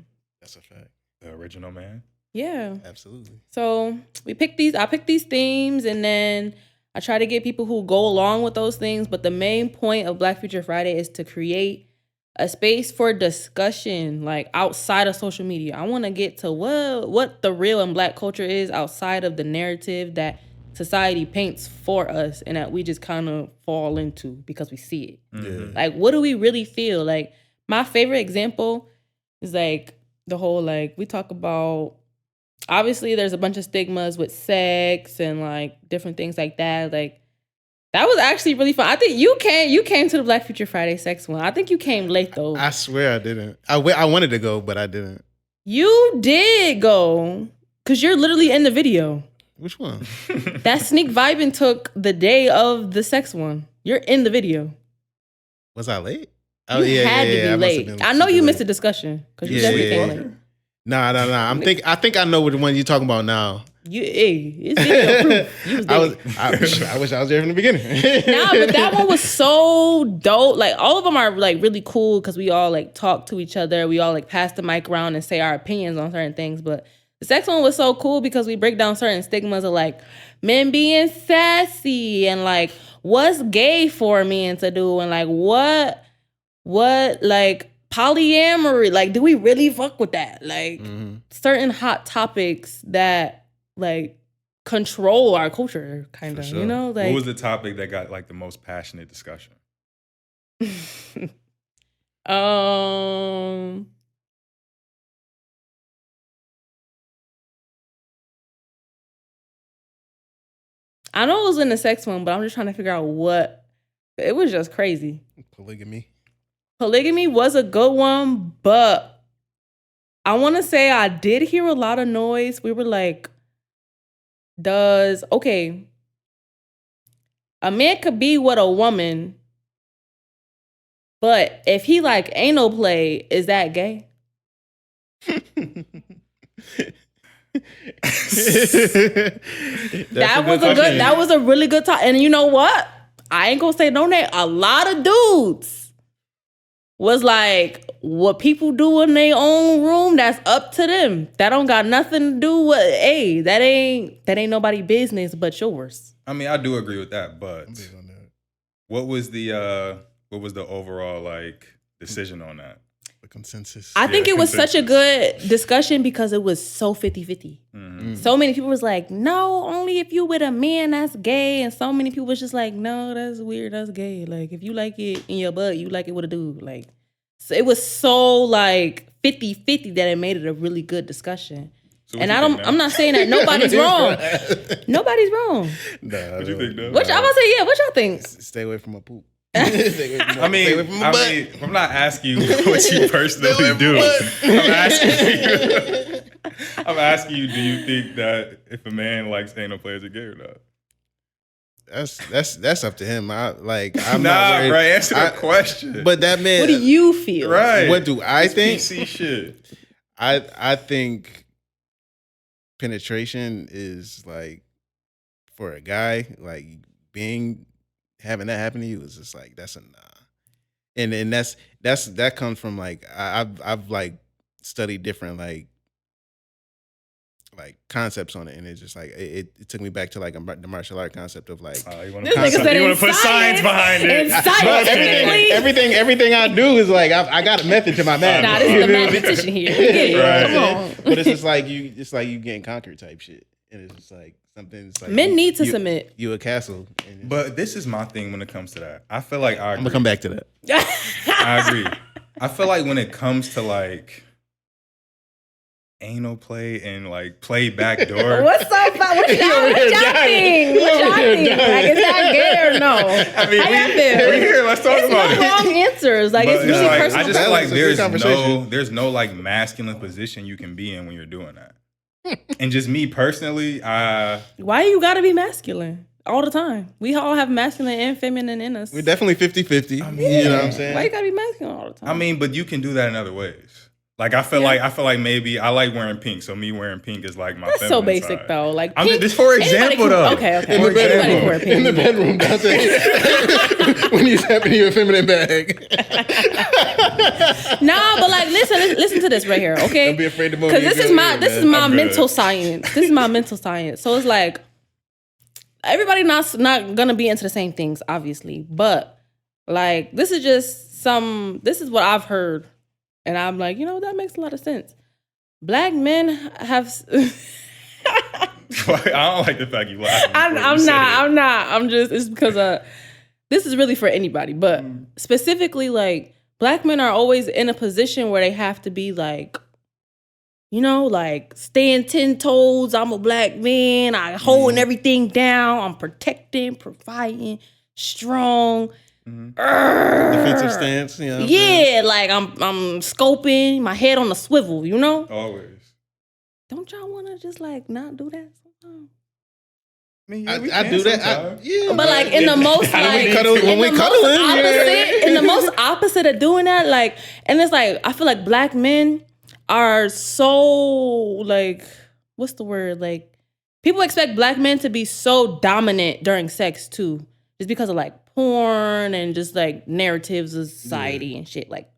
that's a fact. The original man. Yeah. Absolutely. So I picked these themes, and then I try to get people who go along with those things. But the main point of Black Future Friday is to create a space for discussion, like outside of social media. I want to get to what the real and Black culture is outside of the narrative that society paints for us and that we just kind of fall into because we see it. Yeah. Like, what do we really feel? Like, my favorite example is like the whole, like, we talk about, obviously there's a bunch of stigmas with sex and like different things like that. Like, that was actually really fun. I think you came to the Black Future Friday sex one. I think you came late though. I swear I didn't. I wanted to go, but I didn't. You did go because you're literally in the video. Which one? That Sneak Vibin' took the day of the sex one. You're in the video. Was I late? You had to be I must have late. been I know you super missed the late. discussion because you Yeah, definitely yeah, came yeah. late. Nah. I think I know what the one you're talking about now. It's video proof. You was there. I wish I was there from the beginning. Nah, but that one was so dope. Like, all of them are like really cool because we all like talk to each other. We all like pass the mic around and say our opinions on certain things. But the sex one was so cool because we break down certain stigmas of like men being sassy and like what's gay for men to do and like what like polyamory. Like, do we really fuck with that? Like certain hot topics that like control our culture, kind of, sure. you know? Like, What was the topic that got like the most passionate discussion? Mm-hmm. I know it was in the sex one, but I'm just trying to figure out what. It was just crazy. Polygamy was a good one, but I want to say I did hear a lot of noise. We were like, a man could be with a woman, but if he like anal play, is that gay? That was a really good talk. And you know what? I ain't gonna say no name. A lot of dudes was like, what people do in their own room, that's up to them. That don't got nothing to do with, hey, that ain't nobody business but yours. I mean, I do agree with that, but what was the overall like decision on that? The consensus. I think it was such a good discussion because it was so 50-50. Mm-hmm. So many people was like, no, only if you with a man, that's gay. And so many people was just like, no, that's weird, that's gay. Like, if you like it in your butt, you like it with a dude. Like, so it was so like 50-50 that it made it a really good discussion. So and I'm not saying that nobody's wrong. Nobody's wrong. Nah, What you think, though? I'm about to say, yeah, what y'all think? Stay away from my poop. I'm not asking you what you personally do. I'm asking you, do you think that if a man likes anal play, is it gay or not? That's up to him. I'm right. not worried. Answer the question. But that man, what do you feel? Right. What do I think? PC shit. I think penetration is like, for a guy, like having that happen to you is just like, that's a nah. And that comes from like I've like studied different like concepts on it, and it's just like it took me back to like the martial art concept of like you want to put science behind it. Everything I do is like I got a method to my madness. Nah, this is the mathematician here. Right. Come on. But it's just like you getting conquered type shit. and it's just like something. It's like Men need to submit. You a castle. And But this is my thing when it comes to that. I feel like I agree. I'm gonna come back to that. I agree. I feel like when it comes to like anal play and like play backdoor. What's so fun? What y'all think? What y'all think? Like, is that gay or no? I mean, we're here. Let's talk about No it. wrong answers. Like, But it's it's really like, personal. I just feel like That's a good conversation. there's no like masculine position you can be in when you're doing that. And just me personally, Why you gotta be masculine all the time? We all have masculine and feminine in us. We're definitely 50-50. You know what I'm saying? Why you gotta be masculine all the time? I mean, but you can do that in other ways. Like I feel like maybe I like wearing pink, so me wearing pink is like my. That's so feminine basic side. though. Like, I'm pink, just for anybody example can- though. Okay. In the Anybody can wear bedroom, pink. in the bedroom, Dante, when he's tapping your feminine bag. Nah, but like, listen to this right here, okay? Don't be afraid to move. Because your this is gun my here, this is man. my I'm good. mental science. This is my mental science. So it's like everybody not gonna be into the same things, obviously, but like this is just this is what I've heard, and I'm like, that makes a lot of sense. Black men have. I don't like the fact you laugh. I'm not. I'm just. It's because this is really for anybody, but specifically, like Black men are always in a position where they have to be like, like staying 10 toes. I'm a Black man. I holding everything down. I'm protecting, providing, strong. Defensive stance. You know what I'm Yeah, saying? like I'm scoping, my head on the swivel. Always. Don't y'all want to just like not do that sometimes? I mean, yeah, we I can do that. sometimes. Yeah, But like in the most like when we cuddling, in the most opposite of doing that, like, and it's like I feel like Black men are so like, what's the word? Like, people expect Black men to be so dominant during sex too, just because of like porn and just like narratives of society and shit. Like,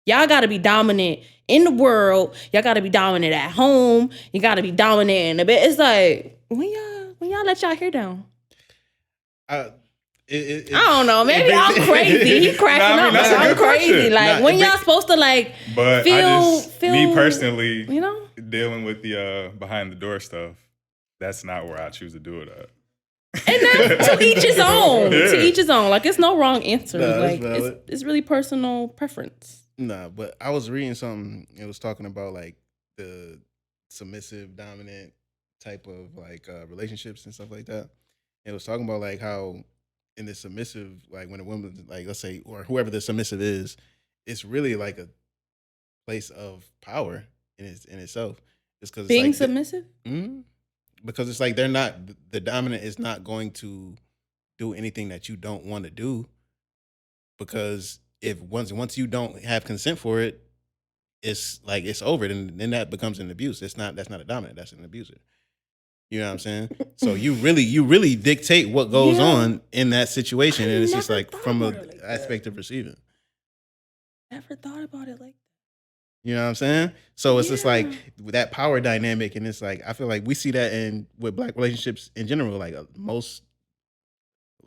y'all got to be dominant in the world. Y'all got to be dominant at home. You got to be dominant in the bed. It's like when y'all let y'all hair down. I don't know. Maybe I'm crazy. He cracking Nah, I mean, up. that's a I'm good crazy. question. Like Nah, when it y'all supposed to like But feel me personally, dealing with the behind the door stuff, that's not where I choose to do it at. And that's to each his own. Yeah. To each his own. Like it's no wrong answer. Nah, that's like valid. it's really personal preference. Nah, but I was reading something. It was talking about like the submissive, dominant type of like relationships and stuff like that. It was talking about like how in the submissive, like when a woman, like let's say, or whoever the submissive is, it's really like a place of power in itself. It's because Being like submissive? Because it's like the dominant is not going to do anything that you don't want to do, because if once you don't have consent for it, it's like it's over. Then that becomes an abuse. That's not a dominant. That's an abuser. You know what I'm saying? So you really dictate what goes on in that situation, and it's just never like thought from about an it like that. aspect of receiving. Never thought about it like You know what I'm saying? So it's just like that power dynamic, and it's like I feel like we see that with Black relationships in general. Like I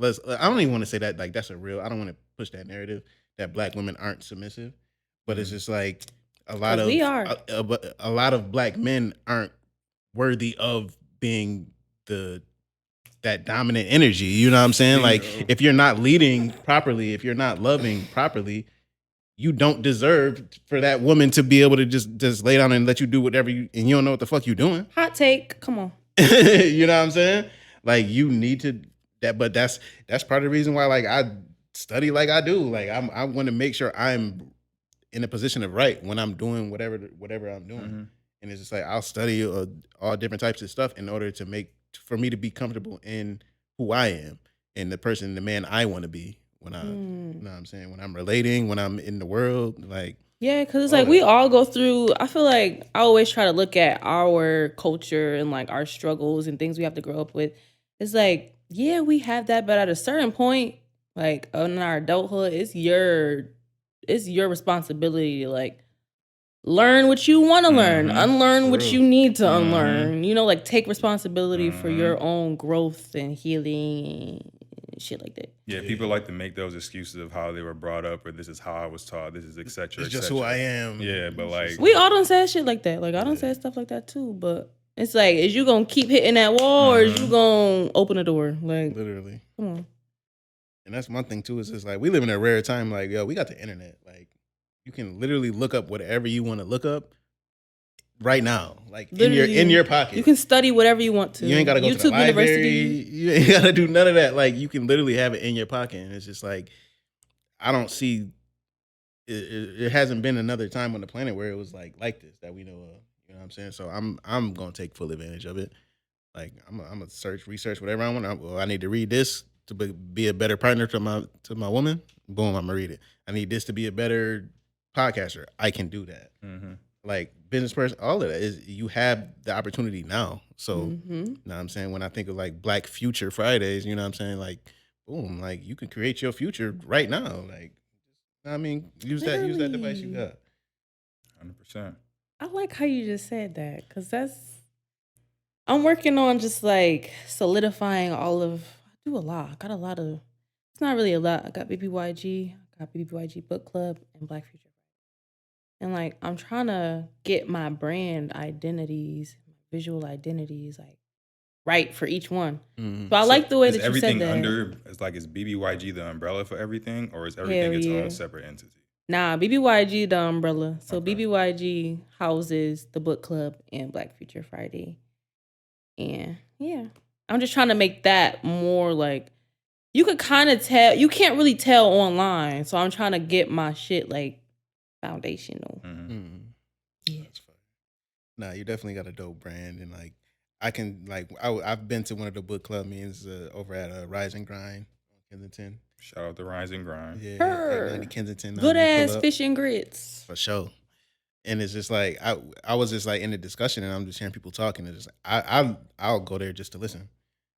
don't even want to say that like that's a real. I don't want to push that narrative that Black women aren't submissive, but it's just like a lot of we are. a lot of Black men aren't worthy of being that dominant energy. You know what I'm saying? Like if you're not leading properly, if you're not loving properly, you don't deserve for that woman to be able to just lay down and let you do whatever and you don't know what the fuck you're doing. Hot take. Come on. You know what I'm saying? Like you need to but that's part of the reason why like I study like I do. Like I want to make sure I'm in a position of right when I'm doing whatever I'm doing. Mm-hmm. And it's just like I'll study all different types of stuff in order for me to be comfortable in who I am and the man I want to be when I, you know what I'm saying? When I'm relating, when I'm in the world, like. Yeah, because it's like we all go through, I feel like I always try to look at our culture and like our struggles and things we have to grow up with. It's like, yeah, we have that, but at a certain point, like in our adulthood, it's your responsibility to like learn what you want to learn, unlearn what you need to unlearn, like take responsibility for your own growth and healing and shit like that. Yeah, people like to make those excuses of how they were brought up or this is how I was taught, this is et cetera, It's just who I am. Yeah, but like we all done said shit like that. Like I done said stuff like that too, but It's like, is you gonna keep hitting that wall or is you gonna open the door? Like, Literally. come on. And that's one thing too, is it's like we live in a rare time. Like, yo, we got the internet. Like, you can literally look up whatever you want to look up right now. Like Literally, in your pocket. You can study whatever you want to. You ain't gotta go to the library. University. You ain't gotta do none of that. Like, you can literally have it in your pocket. And it's just like, I don't see it hasn't been another time on the planet where it was like this that we know of. You know what I'm saying? So I'm gonna take full advantage of it. Like, I'm gonna research whatever I want. Well, I need to read this to be a better partner to my woman. Boom, I'm gonna read it. I need this to be a better podcaster. I can do that. Mm-hmm. Like, business person, all of that is, you have the opportunity now. So, Mm-hmm. you know what I'm saying? When I think of like Black Future Fridays, you know what I'm saying? Like, boom, like, you can create your future right now. Like, I mean, use that device you got. 100%. I like how you just said that, because I'm working on just like solidifying I do a lot. I got a lot of, it's not really a lot. I got BBYG Book Club, and Black Future. And like, I'm trying to get my brand identities, visual identities, like right for each one. Mm-hmm. But I like the way that you everything said that. is BBYG the umbrella for everything, or is everything its own separate entity? Nah, BBYG the umbrella. So Okay. BBYG houses the book club and Black Future Friday. And yeah, I'm just trying to make that more like, you could kind of tell, you can't really tell online. So I'm trying to get my shit like foundational. Mm-hmm. Mm-hmm. Yeah. That's fine. Nah, you definitely got a dope brand, and like, I can like I've been to one of the book club meetings over at Rise and Grind on Kensington. Shout out to Rise and Grind. Yeah, Her. 890 Kensington. Good you pull ass up. fish and grits. For sure. And it's just like I was just like in the discussion, and I'm just hearing people talking. And just I'll go there just to listen.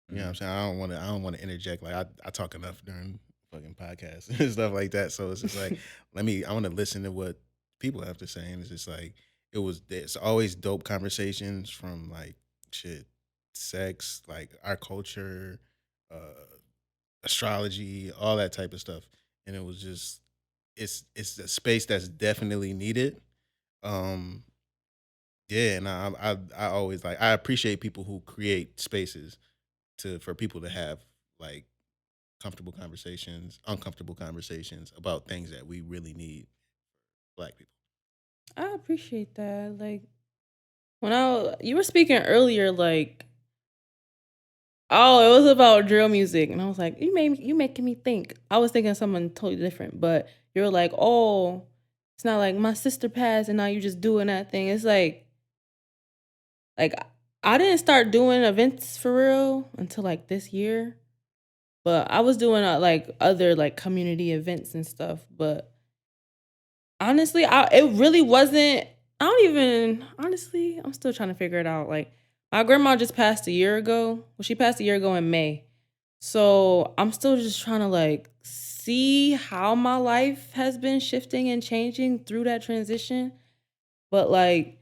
You know what I'm saying? I don't want to interject. Like, I talk enough during fucking podcasts and stuff like that. So it's just like, I want to listen to what people have to say. And it's just like, it's always dope conversations from like shit, sex, like our culture, astrology, all that type of stuff. And it was just, it's a space that's definitely needed. Yeah, and I always like, I appreciate people who create spaces for people to have like comfortable conversations, uncomfortable conversations about things that we really need, Black people. I appreciate that. Like, you were speaking earlier, like, oh, it was about drill music, and I was like, you making me think. I was thinking something totally different, but you're like, oh, it's not like my sister passed and now you just doing that thing. It's like I didn't start doing events for real until like this year, but I was doing like other like community events and stuff. But honestly, it really wasn't. Honestly, I'm still trying to figure it out. Like, my grandma just passed a year ago. Well, she passed a year ago in May. So I'm still just trying to like see how my life has been shifting and changing through that transition. But like,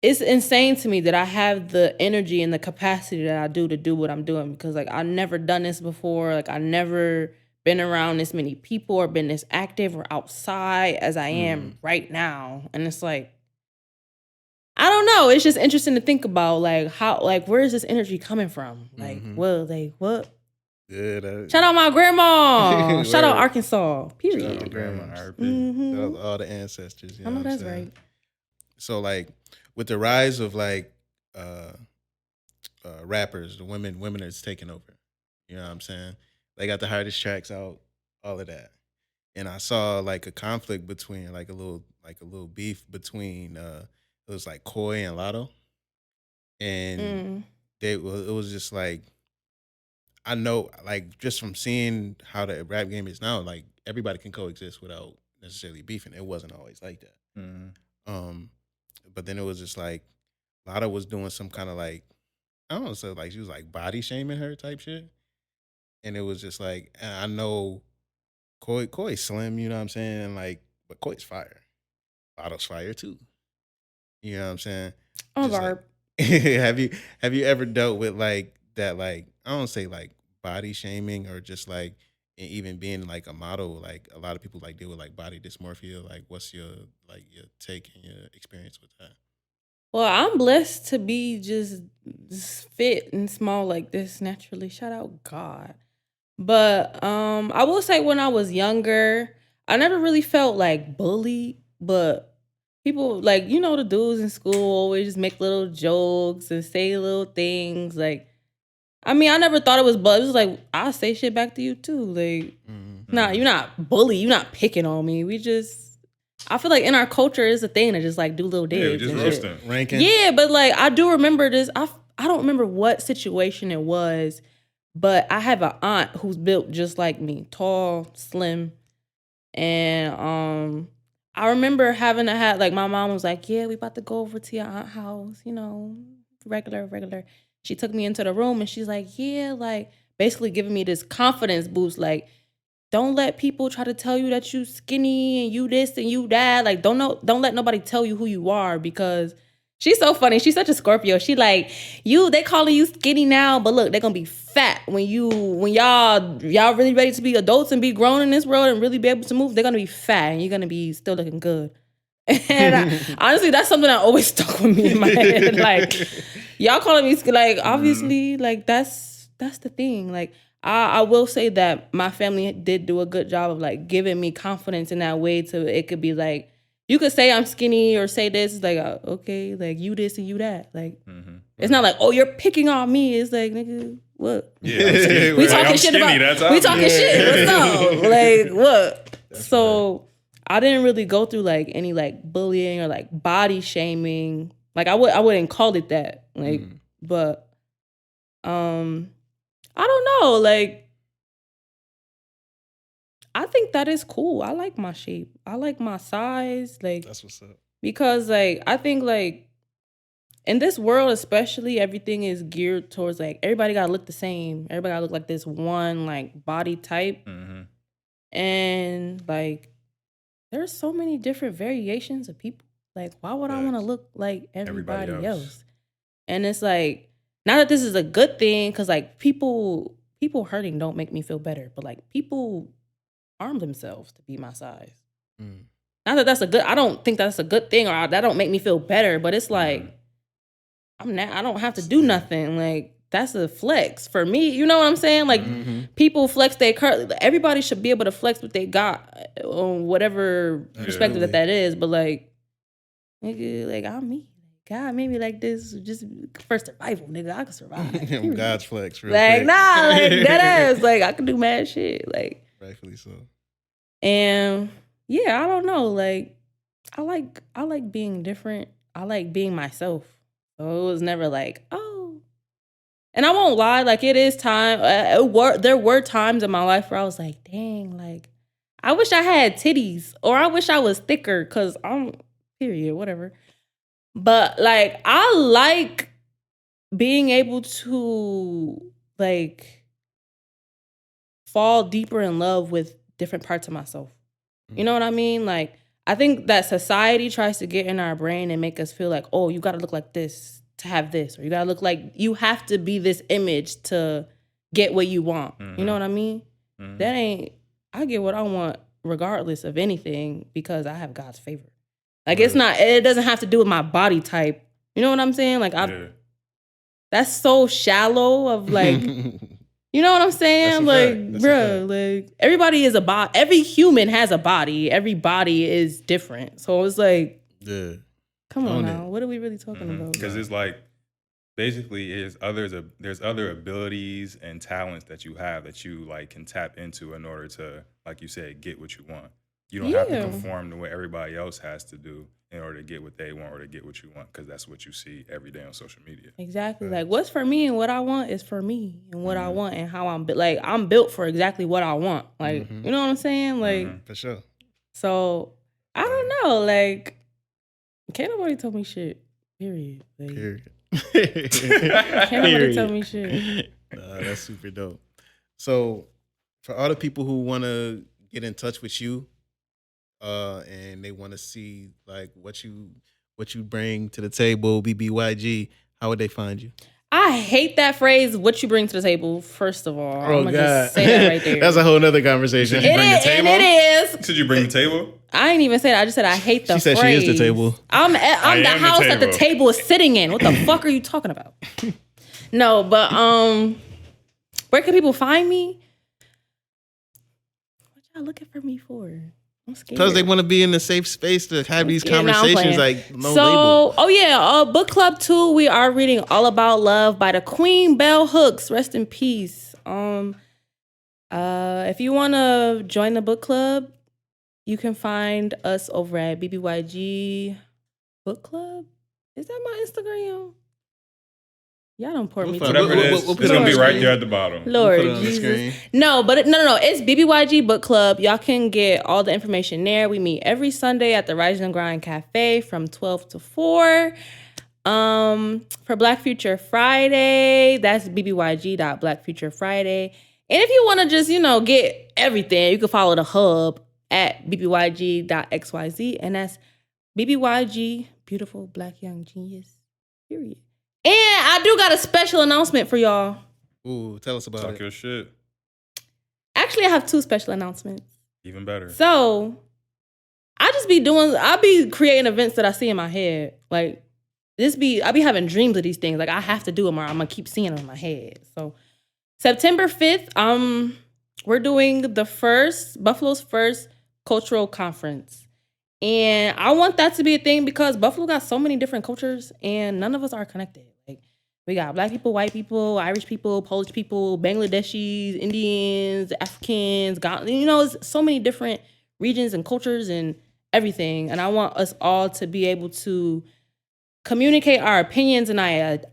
it's insane to me that I have the energy and the capacity that I do to do what I'm doing, because like, I've never done this before. Like, I never been around this many people or been this active or outside as I am right now. And it's like, I don't know. It's just interesting to think about, like, how, like, where is this energy coming from? Like, what? Yeah, Shout out my grandma. Shout out Arkansas. Period. Shout out grandma. Mhm. Shout out all the ancestors. You I know know what I'm that's saying? right. So like, with the rise of like rappers, the women that's taking over. You know what I'm saying? They got the hardest tracks out, all of that. And I saw like a conflict between like a little beef between it was like Koi and Lotto. And it was just like, I know, like, just from seeing how the rap game is now, like, everybody can coexist without necessarily beefing. It wasn't always like that. But then it was just like, Lotto was doing some kind of like, I don't know, so like she was like body shaming her type shit. And it was just like, and I know Koi's slim, you know what I'm saying? Like, but Koi's fire. Lotto's fire too. You know what I'm saying? I'm Just Garb. like, have you ever dealt with like that, like, I don't say like body shaming, or just like even being like a model, like a lot of people like deal with like body dysmorphia. Like, what's your take and your experience with that? Well, I'm blessed to be just fit and small like this naturally. Shout out God. But I will say when I was younger, I never really felt like bullied, but people like, you know, the dudes in school always just make little jokes and say little things. Like, I mean, I never thought it was but it was like, I'll say shit back to you too. Like, nah, you're not bully, you're not picking on me. I feel like in our culture it's a thing to just like do little digs. Yeah, just and roasting. shit. Ranking. Yeah, but like I do remember this. I don't remember what situation it was, but I have an aunt who's built just like me, tall, slim, and I remember having to have like my mom was like, "Yeah, we about to go over to your aunt's house, you know, regular." She took me into the room and she's like, "Yeah," like basically giving me this confidence boost, like. Don't let people try to tell you that you skinny and you this and you that. Like, don't let nobody tell you who you are because she's so funny. She's such a Scorpio. She like, they calling you skinny now, but look, they're gonna be fat when y'all really ready to be adults and be grown in this world and really be able to move. They're gonna be fat and you're gonna be still looking good. And honestly, that's something that always stuck with me in my head. Like, y'all calling me like, obviously, like that's the thing. Like, I will say that my family did do a good job of like giving me confidence in that way to it could be like, you could say I'm skinny or say this. It's like, okay, like you this and you that. Like, it's not like, oh, you're picking on me. It's like, nigga, what? Yeah, I'm skinny. We Like, talking I'm shit skinny, about, we talking shit. What's up? Like, what? So I didn't really go through like any like bullying or like body shaming. Like I wouldn't call it that. Like, but I don't know. Like, I think that is cool. I like my shape. I like my size. Like, That's what's up. because like I think like in this world especially, everything is geared towards like everybody gotta look the same. Everybody gotta look like this one like body type. And like there's so many different variations of people. Like, why would I want to look like everybody else? And it's like, not that this is a good thing, because like people hurting don't make me feel better, but like people harm themselves to be my size. Not that that's a good, I don't think that's a good thing, or that don't make me feel better, but it's like, I don't have to do nothing. Like, that's a flex for me. You know what I'm saying? Like, people flex their everybody should be able to flex what they got on whatever perspective that is. But like, nigga, like I'm me. God made me like this just for survival, nigga. I can survive. God's flex, real like quick. nah, like that ass. Like I can do mad shit. Like Rightfully so. And yeah, I don't know. Like I like being different. I like being myself. So it was never like, oh. And I won't lie, like it is time. There were times in my life where I was like, dang, like I wish I had titties, or I wish I was thicker, because I'm period, whatever. But like I like being able to like fall deeper in love with different parts of myself. You know what I mean? Like I think that society tries to get in our brain and make us feel like, oh, you got to look like this to have this, or you got to look like, you have to be this image to get what you want. You know what I mean? That ain't, I get what I want regardless of anything, because I have God's favor. Like it's not, it doesn't have to do with my body type. You know what I'm saying? Like that's so shallow of like, you know what I'm saying? Like, bro, like everybody is every human has a body. Every body is different. So it's like, come on now. What are we really talking about? Because it's like, basically there's other abilities and talents that you have that you like can tap into in order to, like you said, get what you want. You don't have to conform to what everybody else has to do in order to get what they want or to get what you want, because that's what you see every day on social media. Exactly. Like what's for me and what I want is for me, and what I want and how I'm built. Like I'm built for exactly what I want. Like, you know what I'm saying? Like, for sure. So I don't know. Like, can't nobody tell me shit. Period. Like, Period. Can't nobody tell me shit. That's super dope. So for all the people who want to get in touch with you, and they want to see like what you bring to the table, BBYG, how would they find you? I hate that phrase, what you bring to the table, first of all. Oh, I'm going to God. just say that right there. That's a whole nother conversation. It is. Should you bring the table? I ain't even say that. I just said I hate the She said phrase. she is the table. I'm the am the house that the table. table is sitting in. What the fuck are you talking about? No, but where can people find me? What y'all looking for me for? I'm scared. Because they want to be in a safe space to have these Yeah, nah, I'm conversations, playing. like no label. Oh yeah, book club 2. We are reading All About Love by the Queen Bell Hooks. Rest in peace. If you want to join the book club, you can find us over at BBYG Book Club. Is that my Instagram? Y'all don't pour me. Whatever it is, we'll put it's it gonna on be the right screen. there at the bottom. Lord Put it on the Jesus. screen. No, but no. It's BBYG Book Club. Y'all can get all the information there. We meet every Sunday at the Rise and Grind Cafe from 12 to 4. For Black Future Friday, that's BBYG.BlackFutureFriday. And if you want to just, get everything, you can follow the hub at BBYG.XYZ. And that's BBYG, Beautiful Black Young Genius, period. And I do got a special announcement for y'all. Ooh, tell us about Talk it. your shit. Actually, I have 2 special announcements. Even better. So, I be creating events that I see in my head. Like, I be having dreams of these things. Like, I have to do them or I'm going to keep seeing them in my head. So, September 5th, we're doing Buffalo's first cultural conference. And I want that to be a thing because Buffalo got so many different cultures and none of us are connected. Like, we got Black people, white people, Irish people, Polish people, Bangladeshis, Indians, Africans, it's so many different regions and cultures and everything. And I want us all to be able to communicate our opinions and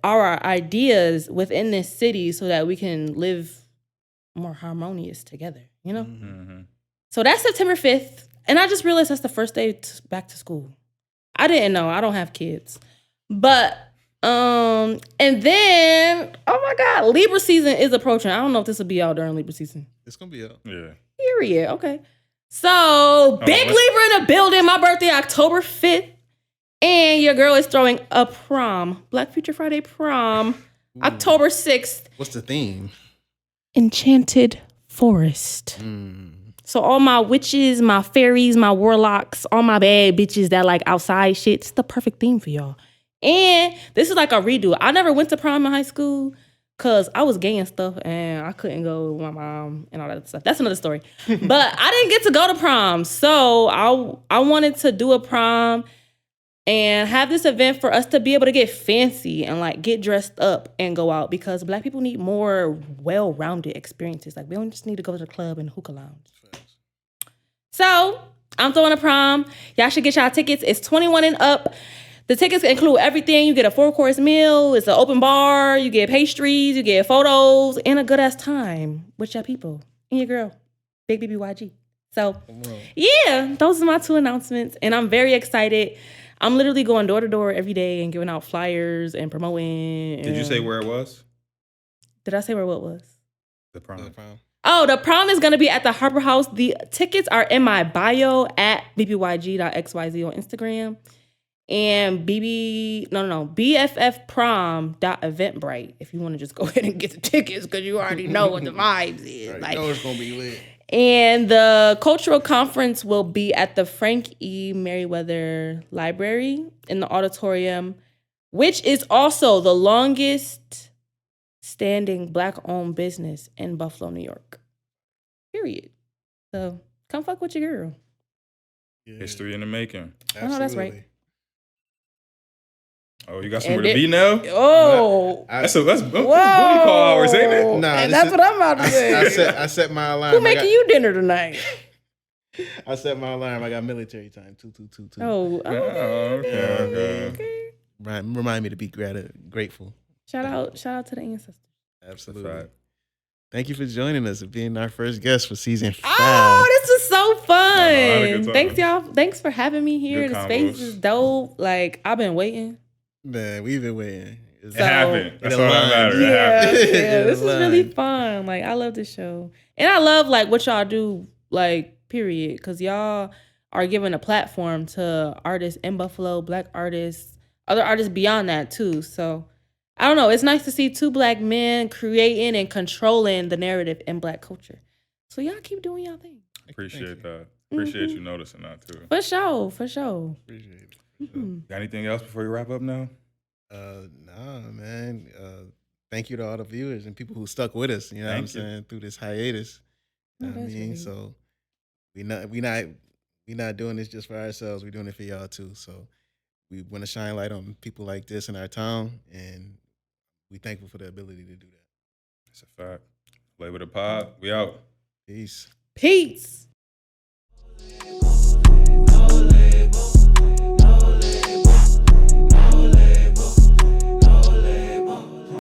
our ideas within this city so that we can live more harmonious together, Mm-hmm. So that's September 5th. And I just realized that's the first day back to school. I didn't know. I don't have kids. But, and then, oh my God, Libra season is approaching. I don't know if this will be out during Libra season. It's gonna be up. Yeah. Period. Okay. So, big Libra in the building. My birthday, October 5th. And your girl is throwing a prom. Black Future Friday prom. October 6th. What's the theme? Enchanted Forest. So all my witches, my fairies, my warlocks, all my bad bitches that like outside shit, it's the perfect theme for y'all. And this is like a redo. I never went to prom in high school because I was gay and stuff and I couldn't go with my mom and all that stuff. That's another story. But I didn't get to go to prom. So I wanted to do a prom and have this event for us to be able to get fancy and like get dressed up and go out because Black people need more well-rounded experiences. Like we don't just need to go to the club and hookah lounge. So I'm throwing a prom. Y'all should get y'all tickets. It's 21 and up. The tickets include everything. You get a 4-course meal. It's an open bar. You get pastries. You get photos and a good ass time with your people and your girl, Big BBYG. So yeah, those are my 2 announcements, and I'm very excited. I'm literally going door to door every day and giving out flyers and promoting. Did you say where it was? Did I say where what was? The prom. Oh, the prom is going to be at the Harbor House. The tickets are in my bio at BBYG.XYZ on Instagram. And BFFprom.eventbrite if you want to just go ahead and get the tickets because you already know what the vibes is. I know it's going to be lit. And the cultural conference will be at the Frank E. Merriweather Library in the auditorium, which is also the longest standing Black-owned business in Buffalo, New York. Period. So come fuck with your girl. Yeah. History in the making. I know that's right. Oh, you got somewhere to be now? Oh. That's booty call hours, ain't it? Nah, and that's what I'm about to say. I set my alarm. Who making you dinner tonight? I set my alarm. I got military time. 2. Oh, Okay. Remind me to be grateful. Shout out to the ancestors. Absolutely. That's right. Thank you for joining us and being our first guest for season 5. Oh, this was so fun. I had a good time. Thanks, y'all. Thanks for having me here. Good The space combos. is dope. Like, I've been waiting. Man, we've been waiting. It happened. That's It all that aligned. matters. It happened. Yeah, this is really Aligned. fun. Like, I love this show. And I love, like, what y'all do, like, period. Because y'all are giving a platform to artists in Buffalo, Black artists, other artists beyond that, too. So, I don't know. It's nice to see 2 Black men creating and controlling the narrative in Black culture. So, y'all keep doing y'all thing. Appreciate that. Mm-hmm. Appreciate you noticing that too. For sure, for sure. Appreciate Mhm. Got anything else before we wrap up now? Nah, man. Thank you to all the viewers and people who stuck with us. You know what I'm Thank you. saying, through this hiatus. Oh, You know what I that's mean, really- so we not doing this just for ourselves. We're doing it for y'all too. So we want to shine light on people like this in our town, and we thankful for the ability to do that. It's a fact. Label the pod. We out. Peace. Peace.